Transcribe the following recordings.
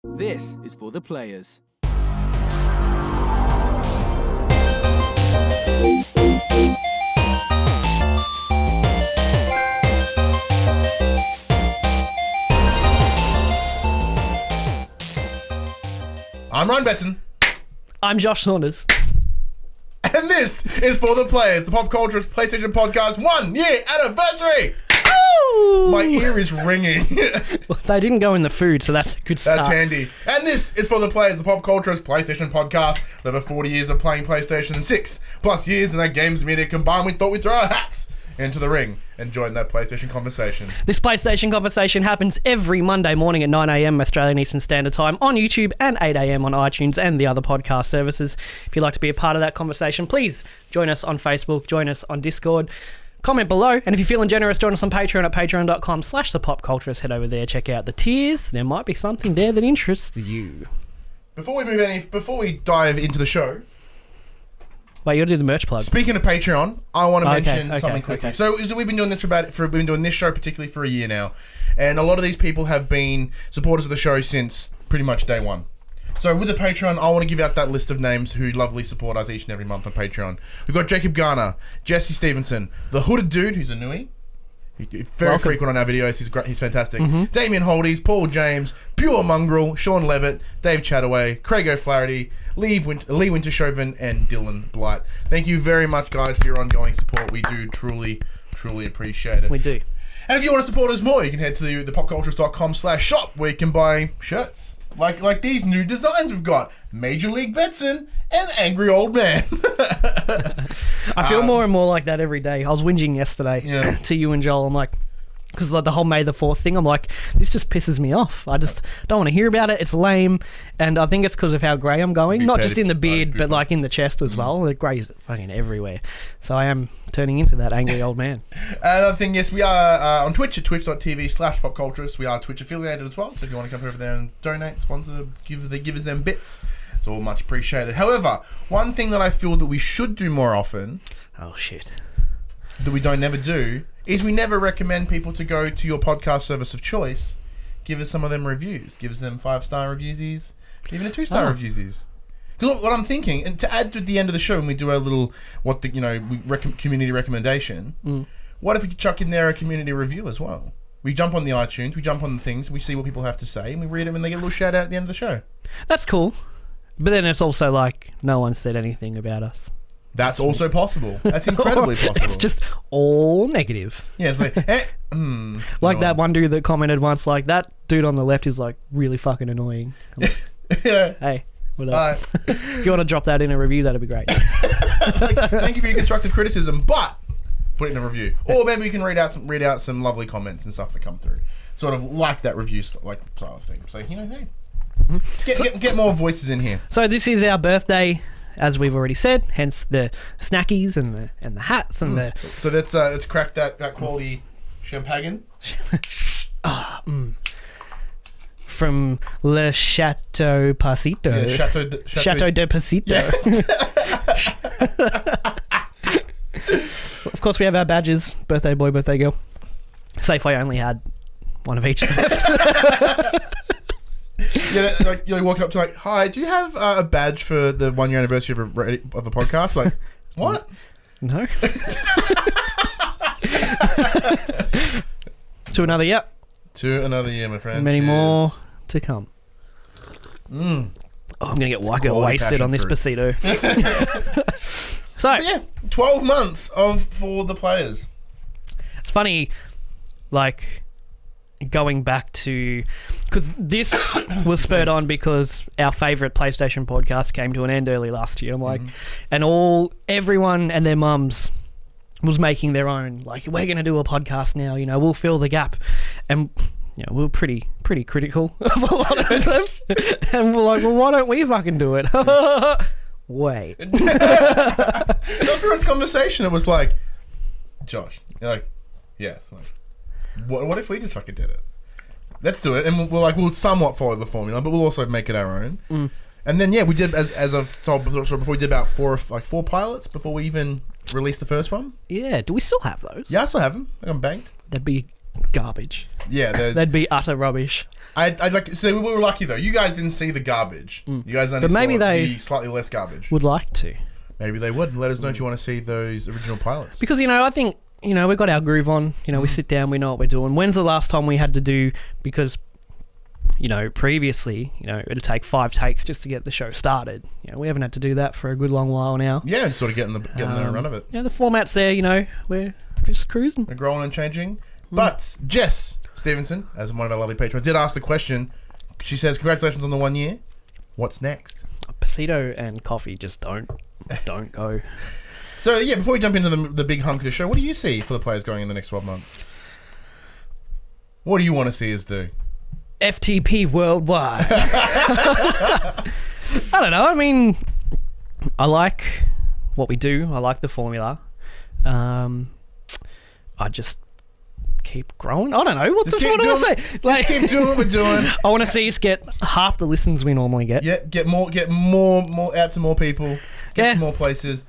This is for the players. I'm Ryan Betson. I'm Josh Saunders. And this is For the Players, the Pop Culture's PlayStation Podcast 1 year anniversary! Ooh. My ear is ringing. Well, they didn't go in the food, so that's a good start. That's handy. And this is For the Players, the Pop Culture's PlayStation Podcast. With over 40 years of playing PlayStation and 6+ years in that games media combined, we thought we'd throw our hats into the ring and join that PlayStation conversation. This PlayStation conversation happens every Monday morning at 9 a.m. Australian Eastern Standard Time on YouTube and 8 a.m. on iTunes and the other podcast services. If you'd like to be a part of that conversation, please join us on Facebook, join us on Discord, comment below, and if you're feeling generous, join us on Patreon at patreon.com/thepopculturist. Head over there, check out the tiers. There might be something there that interests you. Before we dive into the show, Wait, you got to do the merch plug. speaking of Patreon, I want to mention something quickly. Okay. So we've been doing this we've been doing this show particularly for a year now, and a lot of these people have been supporters of the show since pretty much day one. So with the Patreon, I want to give out that list of names who lovely support us each and every month on Patreon. We've got Jacob Garner, Jesse Stevenson, the Hooded Dude, who's a newie. Very frequent on our videos. He's great. He's fantastic. Damien Holdies, Paul James, Pure Mongrel, Sean Levitt, Dave Chataway, Craig O'Flaherty, Lee Wintershoven, and Dylan Blight. Thank you very much, guys, for your ongoing support. We do truly appreciate it. We do. And if you want to support us more, you can head to thepopcultures.com/shop where you can buy shirts like these new designs we've got: Major League Betson and Angry Old Man. I feel more and more like that every day. I was whinging yesterday to you and Joel. I'm like, because like the whole May the 4th thing, I'm like, this just pisses me off. I just don't want to hear about it. It's lame. And I think it's because of how grey I'm going. Not just in the beard, but like in the chest as well. The grey is fucking everywhere. So I am turning into that angry old man. Another thing, yes, we are on Twitch at twitch.tv/popculturist. We are Twitch affiliated as well. So if you want to come over there and donate, sponsor, give us them bits, it's all much appreciated. However, one thing that I feel that we should do more often, Oh, shit. that we never do, is we never recommend people to go to your podcast service of choice. Give us some of them reviews. Give us them 5-star reviewsies, even a 2-star reviewsies. Because what I'm thinking, and to add to the end of the show when we do our little community recommendation, what if we could chuck in there a community review as well? We jump on the iTunes, we jump on the things, we see what people have to say, and we read them, and they get a little shout out at the end of the show. That's cool. But then it's also like, no one said anything about us. That's also possible. That's incredibly possible. It's just all negative. Yeah, it's like, Like that one dude that commented once, like, that dude on the left is like really fucking annoying. yeah. Hey, what up? If you want to drop that in a review, that'd be great. Thank you for your constructive criticism, but put it in a review. Or maybe we can read out some lovely comments and stuff that come through. Sort of like that review like style of thing. So, hey. Get more voices in here. So this is our birthday, as we've already said, hence the snackies and the hats and the... So let's crack that quality champagne. From Le Chateau Pasito. Yeah, Chateau de Pasito. Yeah. Of course, we have our badges. Birthday boy, birthday girl. Safe, I only had one of each left. Yeah, like you walk up to hi, do you have a badge for the 1 year anniversary of the podcast? Like, what? No. To another year. To another year, my friend. Many Cheers. more to come. Oh, I'm going to get Wacko wasted on this Pasito. So, but yeah, 12 months for the players. It's funny, like, going back to... Because this was spurred on because our favourite PlayStation podcast came to an end early last year. I'm like, and everyone and their mums was making their own, like, we're going to do a podcast now, we'll fill the gap. And, we were pretty critical of a lot of them. And we're like, well, why don't we fucking do it? Wait. The first conversation, it was like, Josh, you're like, yes. Like, what if we just fucking did it? Let's do it, and we'll somewhat follow the formula, but we'll also make it our own. And then we did as I've told before, we did about four pilots before we even released the first one. Yeah, do we still have those? Yeah, I still have them. I'm banked. That'd be Garbage. Yeah, That'd be utter rubbish. I'd like. So we were lucky though. You guys didn't see the garbage. You guys only But maybe saw they the slightly less garbage. would like to. Maybe they would. Let us know if you want to see those original pilots. Because, I think, we've got our groove on. We sit down, we know what we're doing. When's the last time we had to do, because, previously, it'd take 5 takes just to get the show started. We haven't had to do that for a good long while now. Yeah, and sort of getting the run of it. Yeah, the format's there, we're just cruising. We're growing and changing. But Jess Stevenson, as one of our lovely patrons, did ask the question. She says, congratulations on the 1 year. What's next? Pasito and coffee just don't go. So, yeah, before we jump into the big hunk of the show, what do you see for the players going in the next 12 months? What do you want to see us do? FTP worldwide. I don't know. I mean, I like what we do. I like the formula. I just keep growing. I don't know. What do I say? Just keep doing what we're doing. I want to see us get half the listens we normally get. Yeah, get more out to more people. Get to more places.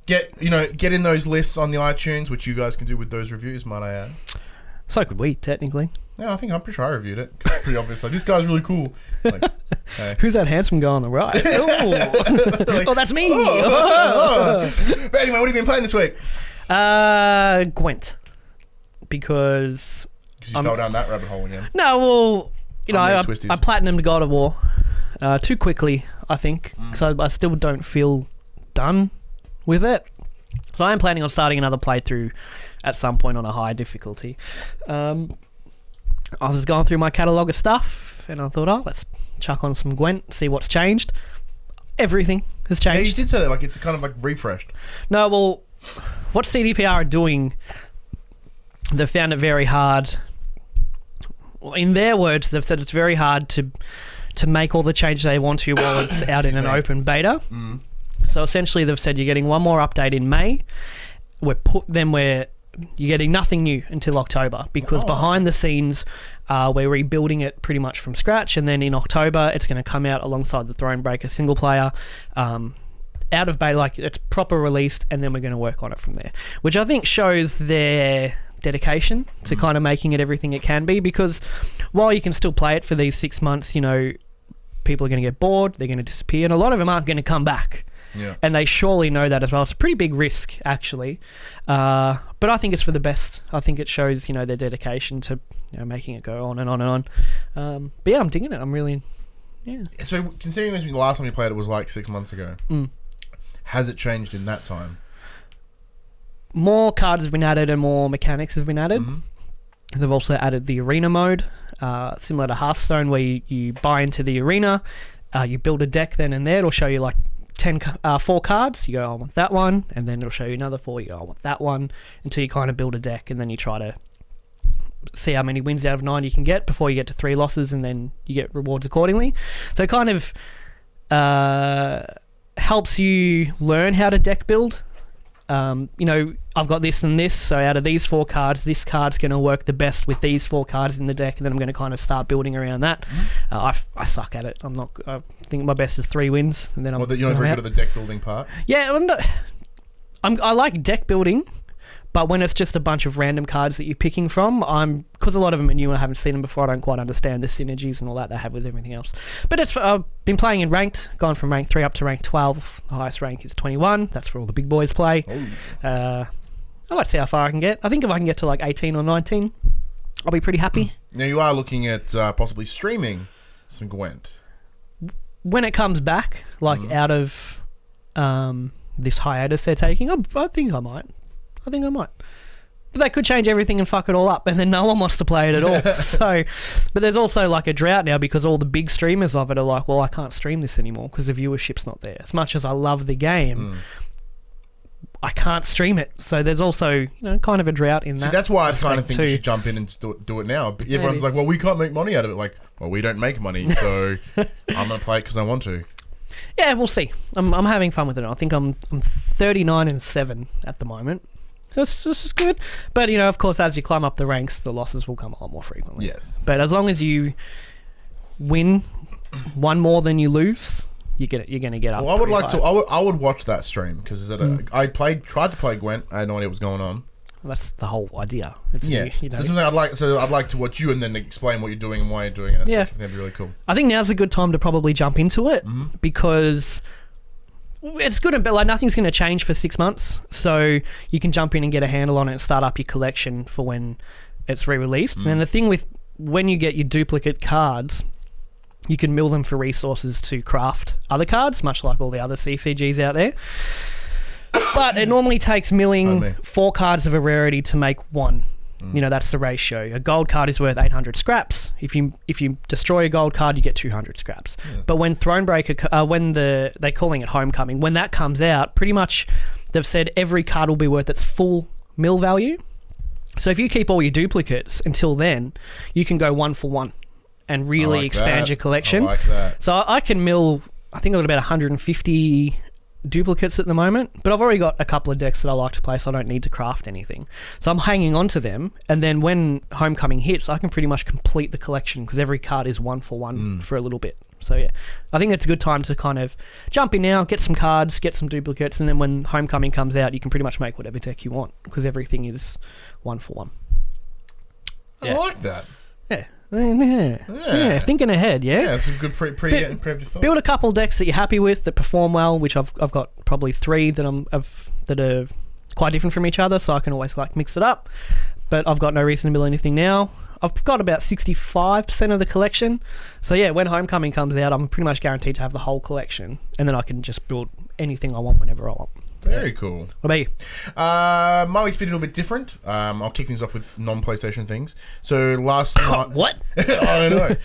Get in those lists on the iTunes, which you guys can do with those reviews, might I add. So could we, technically. Yeah, I'm pretty sure I reviewed it. It's pretty obvious. Like, this guy's really cool. Like, hey. Who's that handsome guy on the right? Like, oh, that's me. But anyway, what have you been playing this week? Gwent. Because you fell down that rabbit hole again. No, well, I platinumed God of War too quickly, I think, because I still don't feel done with it. So I am planning on starting another playthrough at some point on a higher difficulty. I was going through my catalogue of stuff, and I thought, let's chuck on some Gwent, see what's changed. Everything has changed. Yeah, you did say that, like it's kind of like refreshed. No, well, what CDPR are doing, they've found it very hard. In their words, they've said it's very hard to make all the changes they want to while it's out in an open beta. So essentially, they've said you're getting one more update in May. You're getting nothing new until October, because behind the scenes, we're rebuilding it pretty much from scratch, and then in October it's going to come out alongside the Thronebreaker single player, out of beta, like it's proper released, and then we're going to work on it from there, which I think shows their dedication to kind of making it everything it can be. Because while you can still play it for these 6 months, people are going to get bored, they're going to disappear, and a lot of them aren't going to come back. Yeah. And they surely know that as well. It's a pretty big risk, actually. But I think it's for the best. I think it shows, their dedication to making it go on and on and on. But yeah, I'm digging it. I'm really, So considering the last time you played it was like 6 months ago, has it changed in that time? More cards have been added and more mechanics have been added. They've also added the arena mode, similar to Hearthstone, where you buy into the arena, you build a deck then and there. It'll show you like 4 cards. You go, I want that one, and then it'll show you another 4. You go, I want that one, until you kind of build a deck, and then you try to see how many wins out of 9 you can get before you get to 3 losses, and then you get rewards accordingly. So it kind of helps you learn how to deck build. I've got this and this, so out of these 4 cards, this card's going to work the best with these 4 cards in the deck, and then I'm going to kind of start building around that. I suck at it. I think my best is 3 wins, and then you're not very good at the deck building part. Yeah, I like deck building, but when it's just a bunch of random cards that you're picking from, because a lot of them are new and I haven't seen them before, I don't quite understand the synergies and all that they have with everything else. But I've been playing in ranked, gone from rank 3 up to rank 12. The highest rank is 21. That's where all the big boys play. I like to see how far I can get. I think if I can get to like 18 or 19, I'll be pretty happy. Now you are looking at possibly streaming some Gwent. When it comes back, out of this hiatus they're taking, I think I might. But they could change everything and fuck it all up, and then no one wants to play it at all. But there's also like a drought now, because all the big streamers of it are like, well, I can't stream this anymore because the viewership's not there. As much as I love the game, I can't stream it. So there's also, kind of a drought in that. See, that's why I kind of think you should jump in and do it now. But everyone's like, well, we can't make money out of it. Like, well, we don't make money, so I'm going to play it because I want to. Yeah, we'll see. I'm having fun with it. I think I'm 39-7 at the moment. This is good. But, of course, as you climb up the ranks, the losses will come a lot more frequently. Yes. But as long as you win one more than you lose, you're going to get up. Well, I would like to. I would watch that stream, because I tried to play Gwent. I had no idea what was going on. That's the whole idea. It's Yeah, you know. so something I'd like to watch you and then explain what you're doing and why you're doing it. That's something that'd be really cool. I think now's a good time to probably jump into it because it's good and bad. Like, nothing's going to change for 6 months, so you can jump in and get a handle on it and start up your collection for when it's re-released. And the thing with when you get your duplicate cards, you can mill them for resources to craft other cards, much like all the other CCGs out there. But it normally takes milling 4 cards of a rarity to make 1. You know, that's the ratio. A gold card is worth 800 scraps. If you destroy a gold card, you get 200 scraps. Yeah. But when Thronebreaker, they're calling it Homecoming, when that comes out, pretty much they've said every card will be worth its full mill value. So if you keep all your duplicates until then, you can go 1 for 1 and really expand your collection. I like that. So I can mill, I think I've got about 150 duplicates at the moment, but I've already got a couple of decks that I like to play, so I don't need to craft anything. So I'm hanging on to them, and then when Homecoming hits, I can pretty much complete the collection because every card is 1 for 1 for a little bit. So yeah, I think it's a good time to kind of jump in now, get some cards, get some duplicates, and then when Homecoming comes out, you can pretty much make whatever deck you want because everything is 1 for 1. I like that. Yeah, thinking ahead, Yeah, some good preemptive thought. Build a couple decks that you're happy with that perform well, which I've got probably 3 that are quite different from each other, so I can always like mix it up. But I've got no reason to build anything now. I've got about 65% of the collection. So yeah, when Homecoming comes out, I'm pretty much guaranteed to have the whole collection, and then I can just build anything I want whenever I want. Very cool. What about you? My week's been a little bit different. I'll kick things off with non-PlayStation things. So last night... What? I know.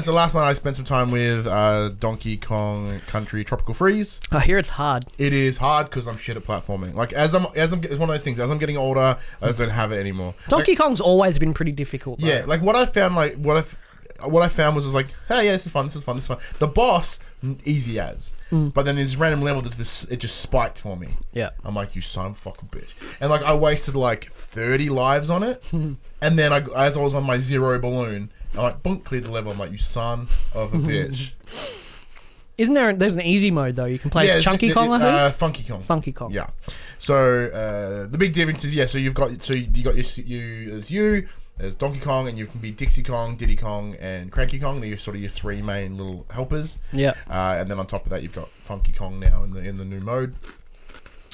So last night I spent some time with Donkey Kong Country Tropical Freeze. I hear it's hard. It is hard because I'm shit at platforming. Like, it's one of those things. As I'm getting older, I just don't have it anymore. Donkey Kong's always been pretty difficult, though. Yeah, like what I found, what I found was like, hey, yeah, this is fun. The boss, easy as. But then this random level, it just spiked for me. Yeah. I'm like, you son of a fucking bitch. And like, I wasted like 30 lives on it. And then as I was on my 0 balloon, I like, boom, cleared the level. I'm like, you son of a bitch. There's an easy mode though. You can play as Chunky Kong, I think? Funky Kong. Funky Kong. Yeah. So the big difference is, so you got there's Donkey Kong, and you can be Dixie Kong, Diddy Kong, and Cranky Kong. They're sort of your 3 main little helpers. Yeah. And then on top of that, you've got Funky Kong now in the new mode.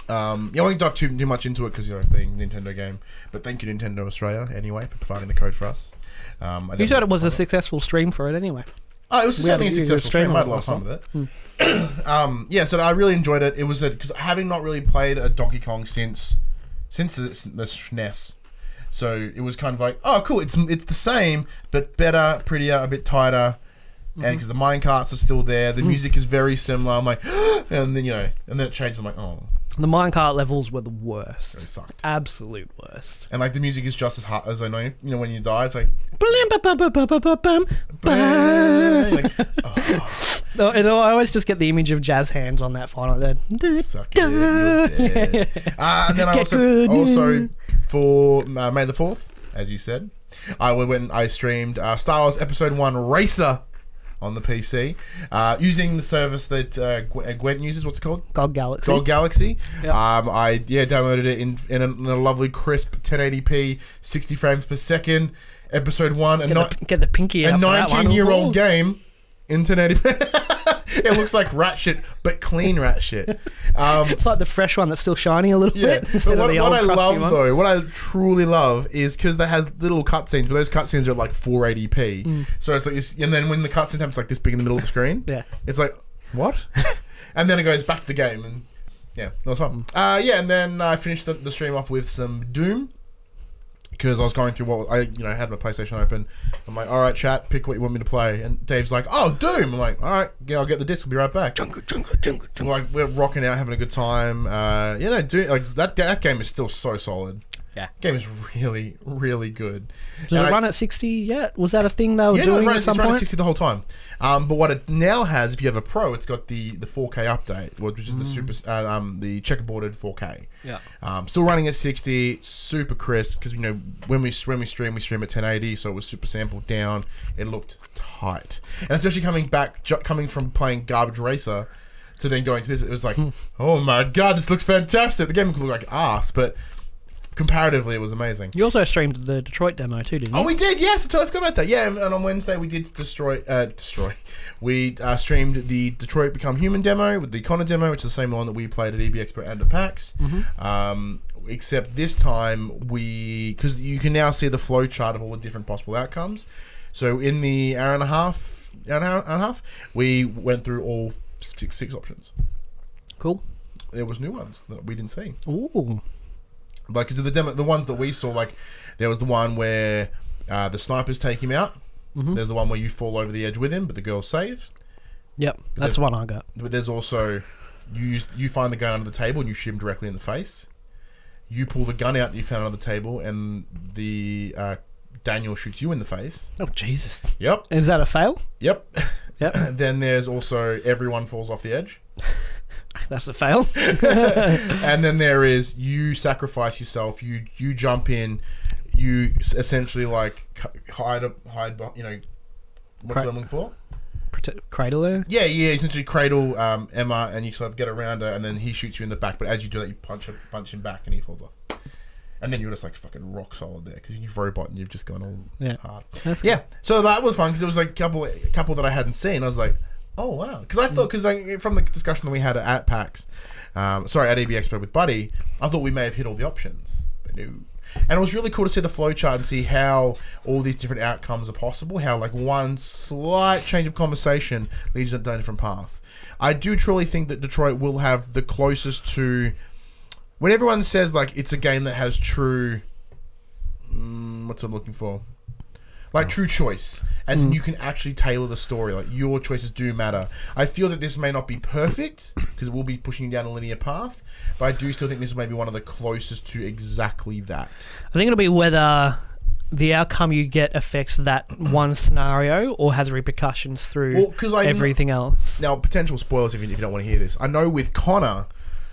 You won't dive too much into it because being a Nintendo game. But thank you Nintendo Australia anyway for providing the code for us. You said it was a successful stream for it anyway. Oh, it was certainly a successful stream. I had a lot of fun with it. So I really enjoyed it. It was because having not really played a Donkey Kong since the SNES. So it was kind of like, oh, cool. It's the same, but better, prettier, a bit tighter, and because the minecarts are still there, the music is very similar. I'm like, and then it changes. I'm like, oh. The minecart levels were the worst. They sucked. Absolute worst. And like the music is just as hard as I know. When you die, it's like. I always just get the image of jazz hands on that final. Suck it, you're dead. And then I also for May the 4th, as you said, I streamed Star Wars Episode 1 Racer on the PC using the service that Gwent uses. What's it called? GOG Galaxy. GOG Galaxy. Yep. I downloaded it in a lovely crisp 1080p 60 frames per second. Episode 1 get the pinky out. A 19-year-old game in 1080p. It looks like rat shit, but clean rat shit. It's like the fresh one that's still shiny a little bit. Instead of the old crusty one. What I truly love is because they have little cutscenes, but those cutscenes are like 480p. So it's like this, and then when the cutscene happens, like this big in the middle of the screen. Yeah, it's like what? And then it goes back to the game, and yeah, that was fun. And then I finished the stream off with some Doom. Because I was going through what I had my PlayStation open. I'm like, all right, chat, pick what you want me to play. And Dave's like, oh, Doom. I'm like, all right, yeah, I'll get the disc. I'll be right back. Like, we're rocking out, having a good time. Doing like that game is still so solid. Yeah, game is really, really good. Does it run at 60 yet? Was that a thing they were doing at some point? It's running at 60 the whole time. But what it now has, if you have a Pro, it's got the 4K update, which is the checkerboarded 4K. Yeah. Still running at 60, super crisp, because when we stream at 1080, so it was super sampled down. It looked tight, and especially coming from playing Garbage Racer to then going to this, it was like, oh my god, this looks fantastic. The game could look like ass, but comparatively, it was amazing. You also streamed the Detroit demo too, didn't you? Oh, we did. Yes, I totally forgot about that. Yeah, and on Wednesday we did destroy. We streamed the Detroit Become Human demo with the Connor demo, which is the same one that we played at EB Expo and at PAX. Except this time because you can now see the flow chart of all the different possible outcomes. So in the hour and a half, we went through all six options. Cool. There was new ones that we didn't see. Ooh. Like, because the demo, the ones that we saw, like, there was the one where the snipers take him out. There's the one where you fall over the edge with him, but the girl's saved. Yep, that's the one I got. But there's also, you find the gun under the table and you shoot him directly in the face. You pull the gun out that you found under the table and the Daniel shoots you in the face. Oh, Jesus. Yep. Is that a fail? Yep. Yep. Then there's also everyone falls off the edge. That's a fail. And then there is you sacrifice yourself. You jump in. You essentially like hide. You know, what's I'm looking for? Cradle her. Yeah. Essentially cradle Emma, and you sort of get around her, and then he shoots you in the back. But as you do that, you punch him back, and he falls off. And then you're just like fucking rock solid there because you've robot and you've just gone all hard. That's cool. So that was fun because there was like a couple that I hadn't seen. I was like, oh wow, because I thought from the discussion that we had at PAX, at EB Expo with Buddy, I thought we may have hit all the options, but no. And it was really cool to see the flowchart and see how all these different outcomes are possible. How like one slight change of conversation leads down a different path. I do truly think that Detroit will have the closest to when everyone says like it's a game that has true. What's I'm looking for? Like true choice, as in you can actually tailor the story. Like your choices do matter. I feel that this may not be perfect because it will be pushing you down a linear path, but I do still think this may be one of the closest to exactly that. I think it'll be whether the outcome you get affects that one scenario or has repercussions through everything else. Now, potential spoilers if you don't want to hear this. I know with Connor,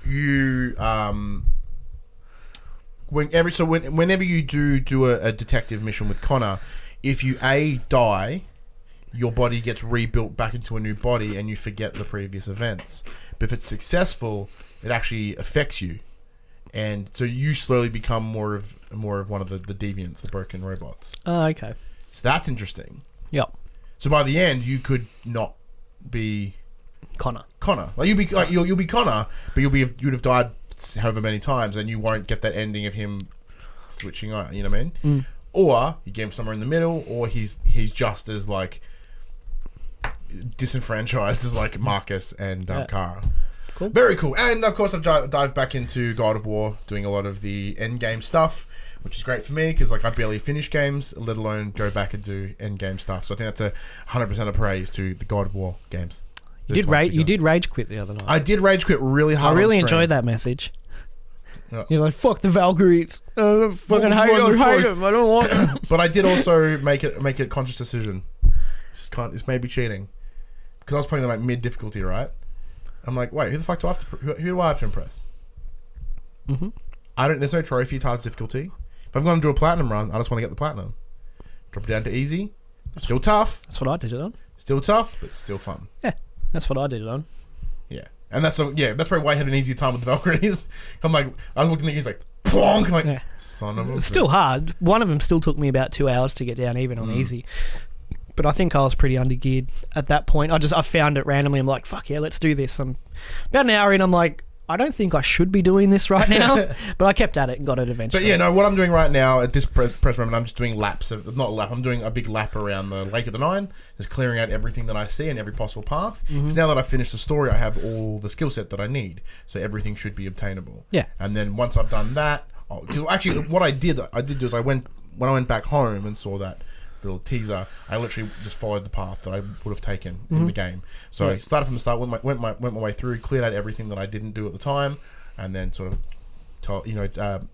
you whenever you do a detective mission with Connor. If you die, your body gets rebuilt back into a new body and you forget the previous events. But if it's successful, it actually affects you. And so you slowly become more of one of the deviants, the broken robots. Oh, okay. So that's interesting. Yep. So by the end, you could not be Connor. Like you'll be Connor, but you'd have died however many times and you won't get that ending of him switching on, you know what I mean? Or you get him somewhere in the middle, or he's just as like disenfranchised as like Marcus and Kara. Cool. Very cool. And of course, I've dived back into God of War, doing a lot of the end game stuff, which is great for me because like I barely finish games, let alone go back and do end game stuff. So I think that's 100% of praise to the God of War games. You did rage quit the other night. I did rage quit really hard. I really enjoyed that message. Yeah. You're like, fuck the Valkyries. Fucking hate them. I don't want them. But I did also make it a conscious decision. It's maybe cheating. Because I was playing like mid difficulty, right? I'm like, wait, who do I have to impress? There's no trophy to hard difficulty. If I'm going to do a platinum run, I just want to get the platinum. Drop it down to easy. Still tough. That's what I did it on. Still tough, but still fun. Yeah, that's what I did it on. Yeah. And that's probably why I had an easier time with the Valkyries. I'm like, I was looking at these like, plonk. I'm like, son of a... It's still hard. One of them still took me about 2 hours to get down even on easy. But I think I was pretty undergeared at that point. I found it randomly. I'm like, fuck yeah, let's do this. I'm about an hour in. I'm like, I don't think I should be doing this right now. But I kept at it and got it eventually. But yeah, no, what I'm doing right now at this press moment, I'm just doing laps. I'm doing a big lap around the Lake of the Nine, just clearing out everything that I see and every possible path. Because now that I've finished the story, I have all the skill set that I need. So everything should be obtainable. Yeah. And then once I've done that, actually what I did was when I went back home and saw that little teaser, I literally just followed the path that I would have taken in the game. So I started from the start, went my way through, cleared out everything that I didn't do at the time, and then sort of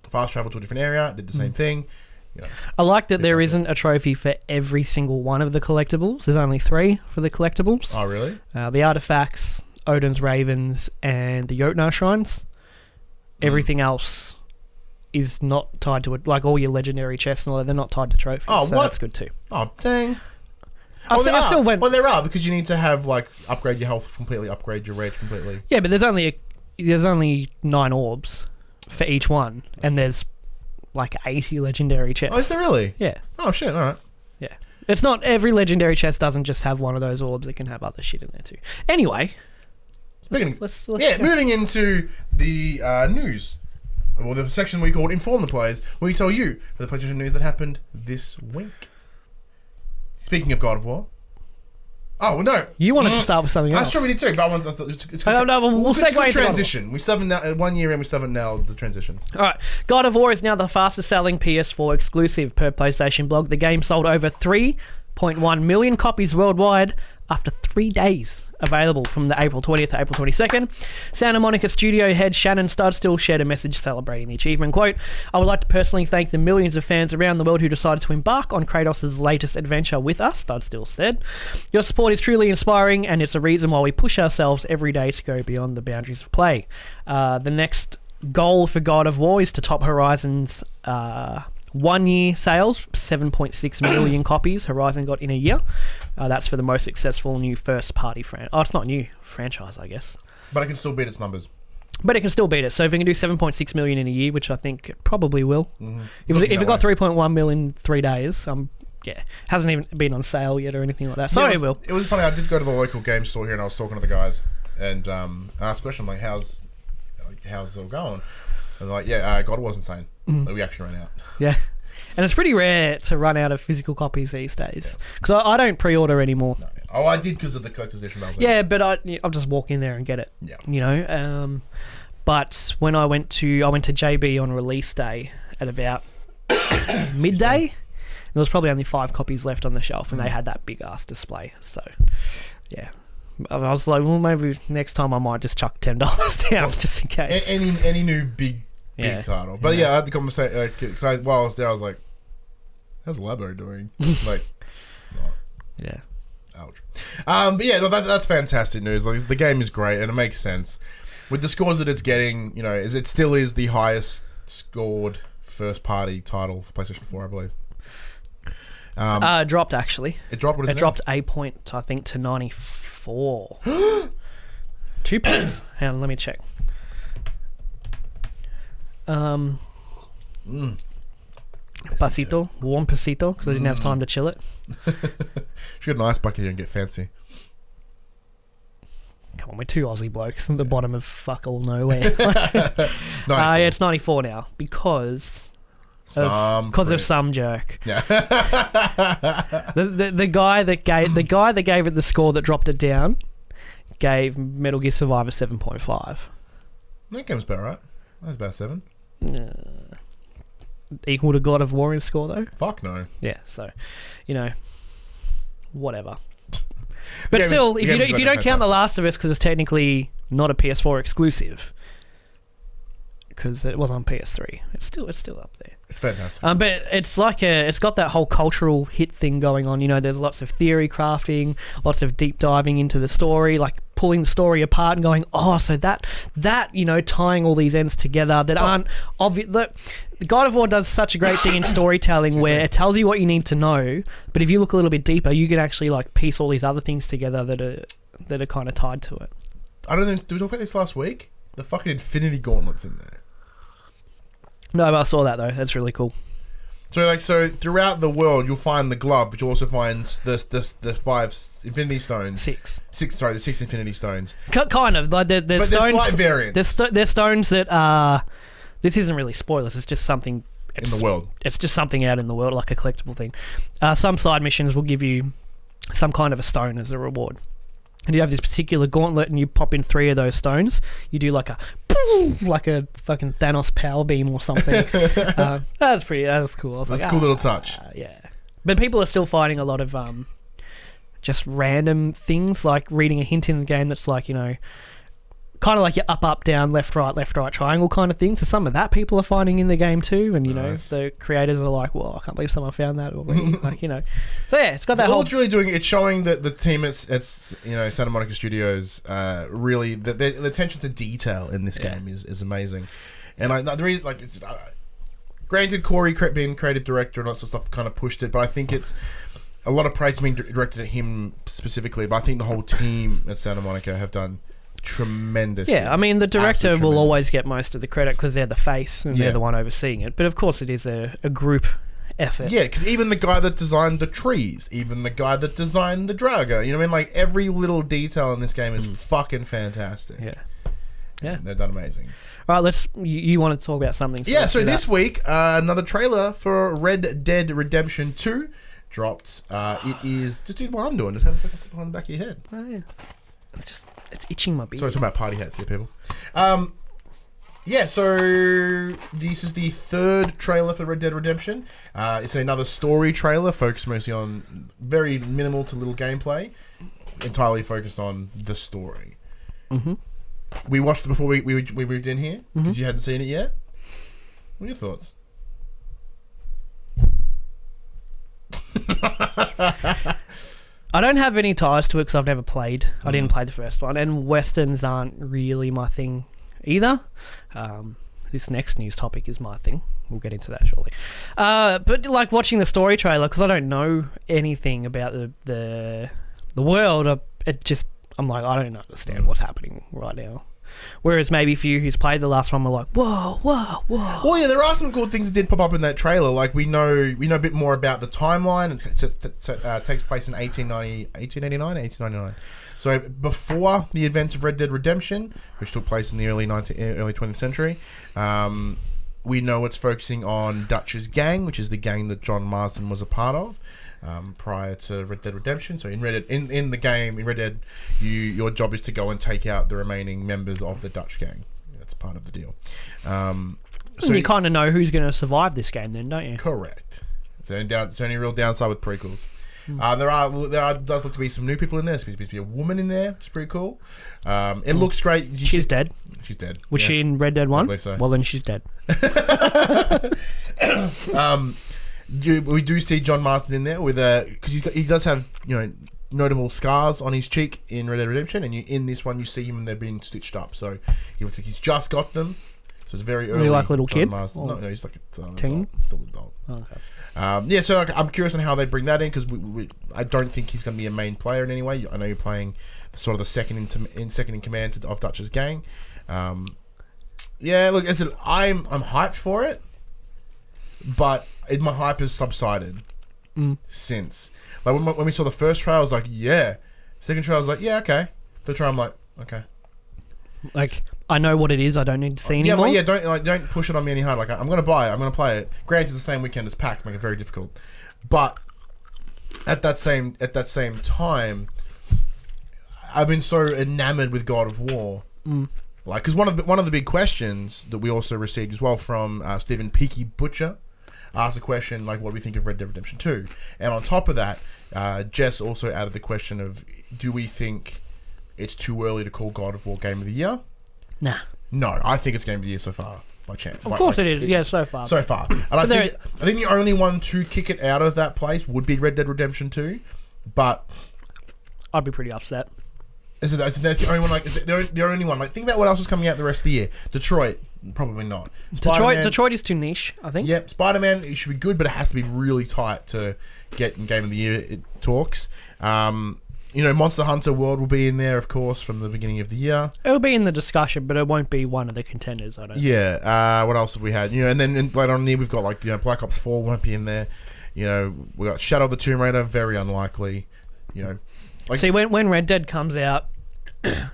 fast traveled to a different area, did the same thing. You know, I like that there isn't a trophy for every single one of the collectibles. There's only 3 for the collectibles. Oh, really? The artifacts, Odin's Ravens, and the Jotnar Shrines. Everything else is not tied to it. Like all your legendary chests and all that, they're not tied to trophies. Oh, so what? That's good too. Oh, dang. I still went... Well, there are, because you need to have, like, upgrade your health completely, upgrade your rage completely. Yeah, but there's only 9 orbs for each one, and there's like 80 legendary chests. Oh, is there really? Yeah. Oh, shit, alright. Yeah. It's not every legendary chest doesn't just have one of those orbs. It can have other shit in there too. Anyway, let's moving into the news. Well, the section we called Inform the Players, where we tell you for the PlayStation news that happened this week. Speaking of God of War. Oh, well, no. You wanted to start with something else. That's true, we did too, but we'll segue into transition. We subbed now, 1 year in, we subbed now the transitions. Alright, God of War is now the fastest selling PS4 exclusive per PlayStation blog. The game sold over 3.1 million copies worldwide after 3 days, available from the April 20th to April 22nd. Santa Monica studio head Shannon Studstill shared a message celebrating the achievement. Quote, "I would like to personally thank the millions of fans around the world who decided to embark on Kratos' latest adventure with us," Studstill said. "Your support is truly inspiring, and it's a reason why we push ourselves every day to go beyond the boundaries of play. The next goal for God of War is to top Horizon's 1 year sales, 7.6 million copies Horizon got in a year. That's for the most successful new first-party franchise. Oh, it's not new franchise, I guess. But it can still beat its numbers. But it can still beat it. So if it can do 7.6 million in a year, which I think it probably will. Mm-hmm. If it got 3.1 million in 3 days, hasn't even been on sale yet or anything like that. So it will. It was funny. I did go to the local game store here, and I was talking to the guys, and I asked a question, I'm like, how's it all going? And they're like, God was insane. Like, we actually ran out. Yeah. And it's pretty rare to run out of physical copies these days. Because I don't pre-order anymore. No, yeah. Oh, I did because of the collector's edition. Yeah, but I'll just walk in there and get it. Yeah. You know? But when I went to JB on release day at about midday, there was probably only 5 copies left on the shelf, and they had that big-ass display. So, yeah. I was like, well, maybe next time I might just chuck $10 down just in case. Any new big title. But I had the conversation, because while I was there, I was like, how's Labo doing? Like, it's not. Yeah. Ouch. But yeah, no, that's fantastic news. Like, the game is great, and it makes sense. With the scores that it's getting, you know, it still is the highest scored first-party title for PlayStation 4, I believe. It dropped, actually. It dropped? What is it? It dropped a point, I think, to 94. 2 points. Hang on, let me check. Pasito, warm pasito, because I didn't have time to chill it. Should get an ice bucket here and get fancy. Come on, we're 2 Aussie blokes in the bottom of fuck all nowhere. Yeah, it's 94 now because of some jerk. Yeah. the guy that gave it the score that dropped it down gave Metal Gear Survivor 7.5. That game's about right. That's about 7. Equal to God of War in score though? Fuck no. Yeah, so whatever. But still, if you don't count The Last of Us because it's technically not a PS4 exclusive, because it was on PS3, it's still up there. It's fantastic. But it's like it's got that whole cultural hit thing going on. You know, there's lots of theory crafting, lots of deep diving into the story, like pulling the story apart and going, oh, so that tying all these ends together that aren't obvious. Look, God of War does such a great thing in storytelling where it tells you what you need to know, but if you look a little bit deeper, you can actually like piece all these other things together that are kind of tied to it. I don't know. Did we talk about this last week? The fucking Infinity Gauntlet's in there. No, but I saw that though. That's really cool. So throughout the world, you'll find the glove, but you also find the 5 Infinity Stones. 6. Sorry, the 6 Infinity Stones. Kind of like the but stones. There's slight variants. There's stones that are. This isn't really spoilers. It's just something in the world. It's just something out in the world, like a collectible thing. Some side missions will give you some kind of a stone as a reward. And you have this particular gauntlet, and you pop in 3 of those stones. You do like a fucking Thanos power beam or something. That was cool. That's a cool little touch. Yeah, but people are still finding a lot of just random things, like reading a hint in the game that's like, you know, kind of like your up, down, left, right triangle kind of thing. So some of that people are finding in the game too, and you know, the creators are like, "Well, I can't believe someone found that," or like, you know. So yeah, it's got that. All it's really doing, it's showing that the team it's you know, Santa Monica Studios really the attention to detail in this game is amazing, and the reason, like, it's granted Corey being creative director and lots of stuff kind of pushed it, but I think it's a lot of praise being directed at him specifically. But I think the whole team at Santa Monica have done tremendous. Yeah, I mean, the director Absolutely will tremendous. always get most of the credit because they're the face and Yeah. they're the one overseeing it. But of course, it is a group effort. Yeah, because even the guy that designed the trees, even the guy that designed the Draga, you know what I mean? Like, every little detail in this game is fucking fantastic. Yeah. Yeah. They've done amazing. All right, you want to talk about something? Yeah, let's so do this that. week, another trailer for Red Dead Redemption 2 dropped. It is... Just do what I'm doing. Just have a fucking sit behind the back of your head. Oh, yeah. It's itching my beard. Sorry, talking about party hats here, people. Yeah, so this is the third trailer for Red Dead Redemption. It's another story trailer focused mostly on very minimal to little gameplay, entirely focused on the story. Mm-hmm. We watched it before we moved in here because you hadn't seen it yet. What are your thoughts? I don't have any ties to it because I've never played. I didn't play the first one, and westerns aren't really my thing either. This next news topic is my thing. We'll get into that shortly. But like watching the story trailer, because I don't know anything about the world, I'm like, I don't understand what's happening right now. Whereas maybe for you who's played the last one, we're like, whoa. Well, yeah, there are some cool things that did pop up in that trailer. Like, we know a bit more about the timeline. It takes place in 1899. So before the events of Red Dead Redemption, which took place in the early 20th century, we know it's focusing on Dutch's gang, which is the gang that John Marsden was a part of. Prior to Red Dead Redemption. So in Red Dead, your job is to go and take out the remaining members of the Dutch gang. That's part of the deal. So you kind of know who's going to survive this game then, don't you? Correct. It's only a real downside with prequels. There does look to be some new people in there. There's supposed to be a woman in there, which is pretty cool. It looks great. She's dead. She's dead. Was she in Red Dead 1? believe so. Well, then she's dead. We do see John Marsden in there with because he does have notable scars on his cheek in Red Dead Redemption, and in this one you see him and they're being stitched up. So he looks like he's just got them. So it's very early. Like a little John kid? Marsden. No, he's like a teen? adult, still an adult. Oh, okay. Yeah, so I'm curious on how they bring that in because I don't think he's going to be a main player in any way. I know you're playing sort of the second in command of Dutch's gang. Yeah, look, as I said, I'm hyped for it, but my hype has subsided since. Like when we saw the first trailer, I was like, yeah. Second trailer, I was like, yeah, okay. Third trailer, I'm like, okay. Like, I know what it is. I don't need to see anymore. Yeah, don't push it on me any harder. Like, I'm gonna buy it. I'm gonna play it. Granted, it's the same weekend as PAX, make it very difficult. But at that same time, I've been so enamored with God of War. Like, because one of the big questions that we also received as well from Stephen Peaky Butcher asked a question like, what do we think of Red Dead Redemption 2? And on top of that, Jess also added the question of, do we think it's too early to call God of War Game of the Year? Nah. No, I think it's Game of the Year so far, by chance. Of course it is. Yeah, so far. So far. And I think the only one to kick it out of that place would be Red Dead Redemption 2, but I'd be pretty upset. That's the only one. Like, the only one. Like, think about what else is coming out the rest of the year. Detroit, probably not. Detroit is too niche, I think. Yep, Spider-Man, it should be good, but it has to be really tight to get in Game of the Year talks. Monster Hunter World will be in there, of course, from the beginning of the year. It'll be in the discussion, but it won't be one of the contenders, I don't think. Yeah. What else have we had? And then later on in the year, we've got Black Ops 4 won't be in there. We got Shadow of the Tomb Raider, very unlikely. See, when Red Dead comes out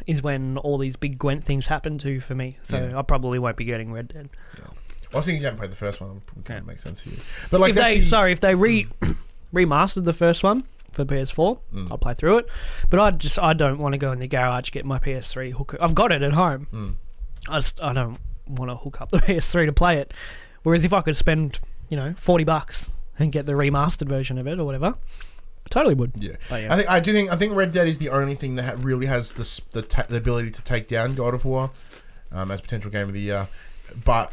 is when all these big Gwent things happen too for me. So Yeah. I probably won't be getting Red Dead. Yeah. I was thinking you haven't played the first one. It kind of makes sense to you. But like, if they remastered the first one for PS4, I'll play through it. But I don't want to go in the garage, get my PS3 hook. I've got it at home. I don't want to hook up the PS3 to play it. Whereas if I could spend $40 and get the remastered version of it or whatever, I totally would. Yeah. But yeah. I think Red Dead is the only thing that really has the ability to take down God of War as potential Game of the Year. But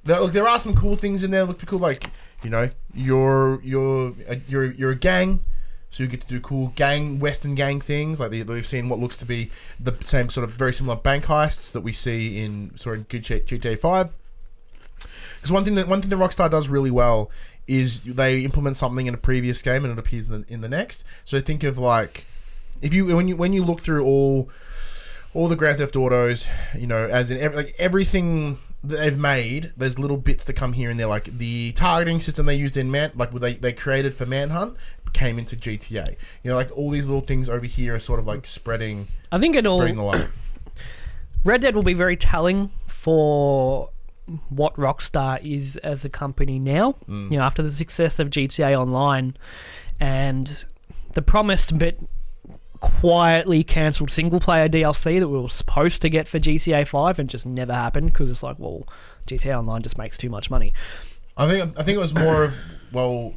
there are some cool things in there. Look cool, like you're a gang, so you get to do cool Western gang things. Like they've seen what looks to be the same sort of very similar bank heists that we see in GTA 5. Because one thing that Rockstar does really well is they implement something in a previous game and it appears in the next. So think of like when you look through all all the Grand Theft Autos, you know, as in everything that they've made, there's little bits that come here and there, like the targeting system they used in they created for Manhunt came into GTA. You know, like all these little things over here are sort of like spreading. I think spreading the light. Red Dead will be very telling for what Rockstar is as a company now. You know, after the success of GTA Online and the promised but quietly cancelled single player DLC that we were supposed to get for GTA 5 and just never happened because it's like, well, GTA Online just makes too much money. I think it was more of, well,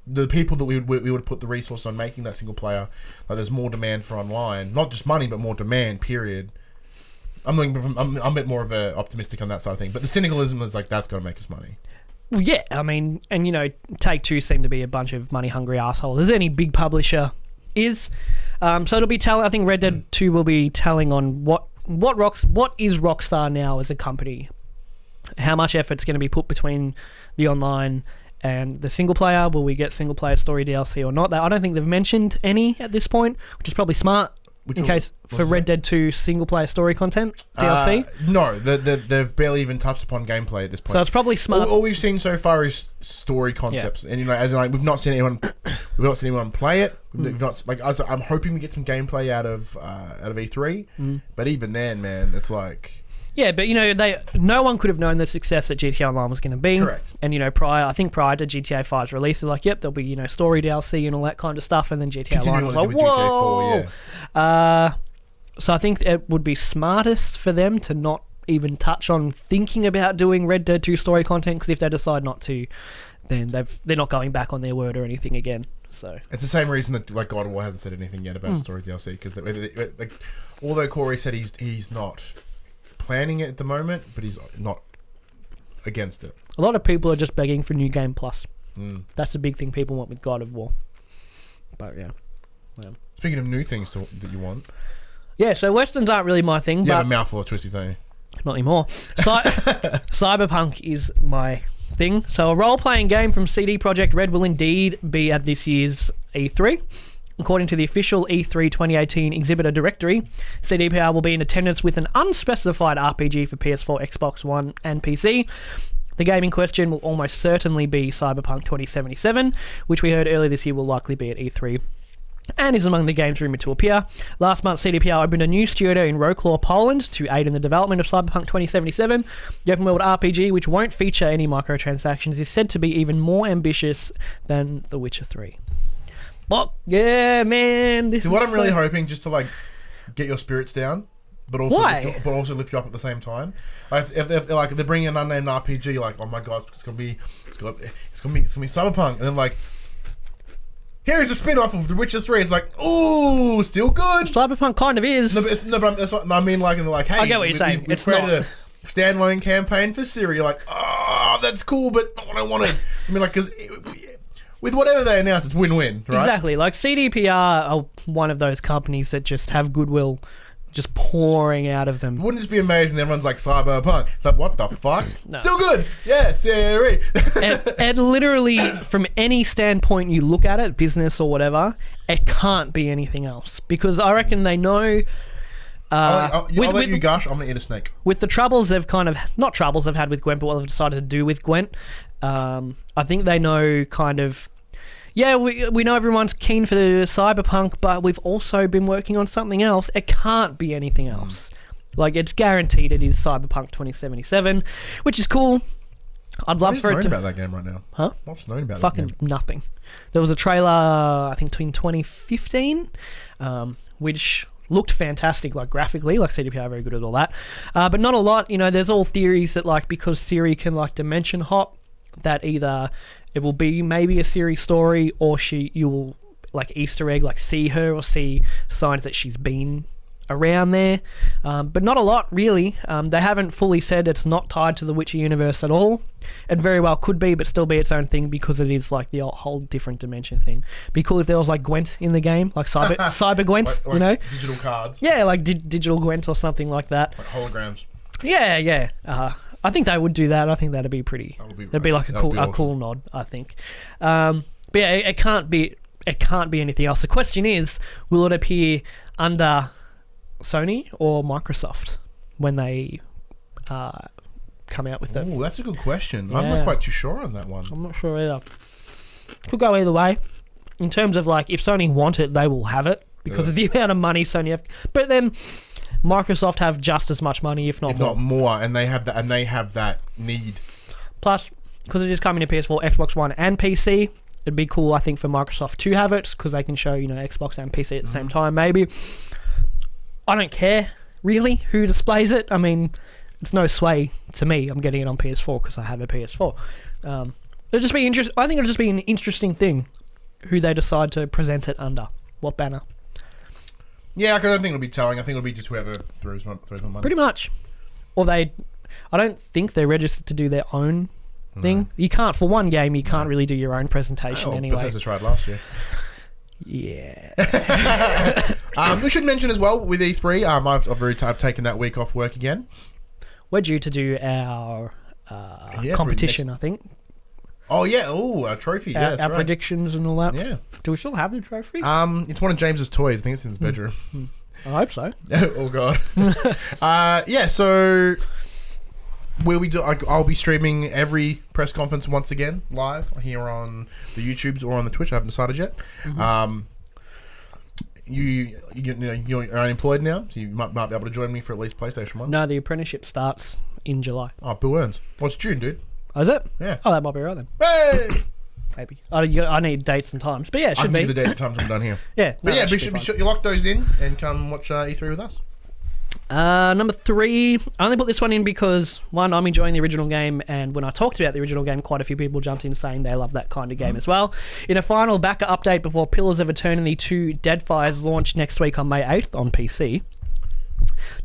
the people that we would put the resource on making that single player, like there's more demand for online, not just money but more demand, period. I'm a bit more of a optimistic on that side of thing, but the cynicalism is like, that's got to make us money. Well, yeah, I mean, and you know, Take-Two seem to be a bunch of money hungry assholes, as any big publisher is. So it'll be telling. I think Red Dead 2 will be telling on what is Rockstar now as a company, how much effort's going to be put between the online and the single player. Will we get single player story DLC or not? I don't think they've mentioned any at this point, which is probably smart. For Red Dead 2 single player story content DLC. No, they've barely even touched upon gameplay at this point. So it's probably smart. All we've seen so far is story concepts, and you know, as in, like, we've not seen anyone play it. We've not I'm hoping we get some gameplay out of E3, but even then, man, it's like. Yeah, but you know, no one could have known the success that GTA Online was going to be. Correct. And you know, prior to GTA 5's release, they're like, yep, there'll be, you know, story DLC and all that kind of stuff, and then GTA Online was like, whoa. GTA 4, yeah. So I think it would be smartest for them to not even touch on thinking about doing Red Dead 2 story content, because if they decide not to, then they're not going back on their word or anything again. So it's the same reason that like God of War hasn't said anything yet about story DLC, because like, although Corey said he's not planning it at the moment, but he's not against it. A lot of people are just begging for New Game Plus. That's a big thing people want with God of War. But yeah. Speaking of new things that you want. Yeah, so Westerns aren't really my thing. You but have a mouthful of twisties, don't you? Not anymore. Cyberpunk is my thing. So a role-playing game from CD Projekt Red will indeed be at this year's E3. According to the official E3 2018 exhibitor directory, CDPR will be in attendance with an unspecified RPG for PS4, Xbox One, and PC. The game in question will almost certainly be Cyberpunk 2077, which we heard earlier this year will likely be at E3, and is among the games rumoured to appear. Last month, CDPR opened a new studio in Wrocław, Poland, to aid in the development of Cyberpunk 2077. The open-world RPG, which won't feature any microtransactions, is said to be even more ambitious than The Witcher 3. Fuck yeah, man! What I'm really hoping, just to like get your spirits down, but also lift you up at the same time. Like if they're bringing an unnamed RPG, like, oh my god, it's gonna be Cyberpunk, and then like, here's a spin-off of The Witcher 3. It's like, ooh, still good. Cyberpunk kind of is. But that's what I mean. Like, and they're like, hey, I get what you're saying. We've created a standalone campaign for Siri. You're like, oh, that's cool, but not what I wanted. I mean, like, because with whatever they announce, it's win-win, right? Exactly. Like, CDPR are one of those companies that just have goodwill just pouring out of them. Wouldn't it just be amazing? Everyone's like, Cyberpunk. It's like, what the fuck? No. Still good. Yeah, Siri. and literally, from any standpoint you look at it, business or whatever, it can't be anything else. Because I reckon they know... I'll let you gush. I'm going to eat a snake. With the troubles they've kind of... Not troubles they've had with Gwent, but what they've decided to do with Gwent, I think they know kind of... Yeah, we know everyone's keen for Cyberpunk, but we've also been working on something else. It can't be anything else. Like, it's guaranteed it is Cyberpunk 2077, which is cool. I'd love for it to... What's known about that game right now? Huh? What's known about Fucking that game? Nothing. There was a trailer, I think, between 2015, which looked fantastic, like, graphically. Like, CDPR are very good at all that. But not a lot. You know, there's all theories that, like, because Siri can, like, dimension hop, that either... It will be maybe a Siri story, or you will, like, Easter egg, like, see her or see signs that she's been around there. But not a lot, really. They haven't fully said it's not tied to the Witcher universe at all. It very well could be, but still be its own thing, because it is, like, the whole different dimension thing. Be cool if there was, like, Gwent in the game, like Cyber Gwent, like you know? Digital cards. Yeah, like digital Gwent or something like that. Like holograms. Yeah. I think they would do that. I think that'd be pretty. That'd be like a cool nod, I think. But yeah, it can't be anything else. The question is, will it appear under Sony or Microsoft when they come out with them. Oh, that's a good question. I'm Yeah. not quite too sure on that one. I'm not sure either. Could go either way. In terms of like, if Sony want it, they will have it because of the amount of money Sony have. But then Microsoft have just as much money, if not more. And they have that need. Plus, because it is coming to PS4, Xbox One, and PC, it'd be cool, I think, for Microsoft to have it because they can show, Xbox and PC at the same time. Maybe. I don't care really who displays it. I mean, it's no sway to me. I'm getting it on PS4 because I have a PS4. It'll just be interesting. I think it'll just be an interesting thing who they decide to present it under. What banner? Yeah, because I don't think it'll be telling. I think it'll be just whoever throws more money. Pretty much. Or I don't think they're registered to do their own thing. No. You can't, for one game, you can't really do your own presentation anyway. Bethesda tried last year. Yeah. We should mention as well with E3, I've taken that week off work again. We're due to do our competition, I think. Oh yeah, a trophy. Yeah, that's our right. predictions and all that. Yeah. Do we still have the trophy? It's one of James's toys. I think it's in his bedroom. I hope so. Oh god. Yeah. So I'll be streaming every press conference once again live here on the YouTubes or on the Twitch. I haven't decided yet. You're unemployed now, so you might be able to join me for at least PlayStation 1. No, the apprenticeship starts in July. Oh, Bill Earns. What's June, dude? Oh, is it? Yeah. Oh, that might be right then. Hey! Maybe. I need dates and times. But yeah, it I should can be. give you the date and times when we're done here. Yeah. But no, yeah, that be should be sure you lock those in and come watch E3 with us. Number 3, I only put this one in because, one, I'm enjoying the original game, and when I talked about the original game, quite a few people jumped in saying they love that kind of game as well. In a final backer update before Pillars of Eternity 2 Deadfire's launch next week on May 8th on PC,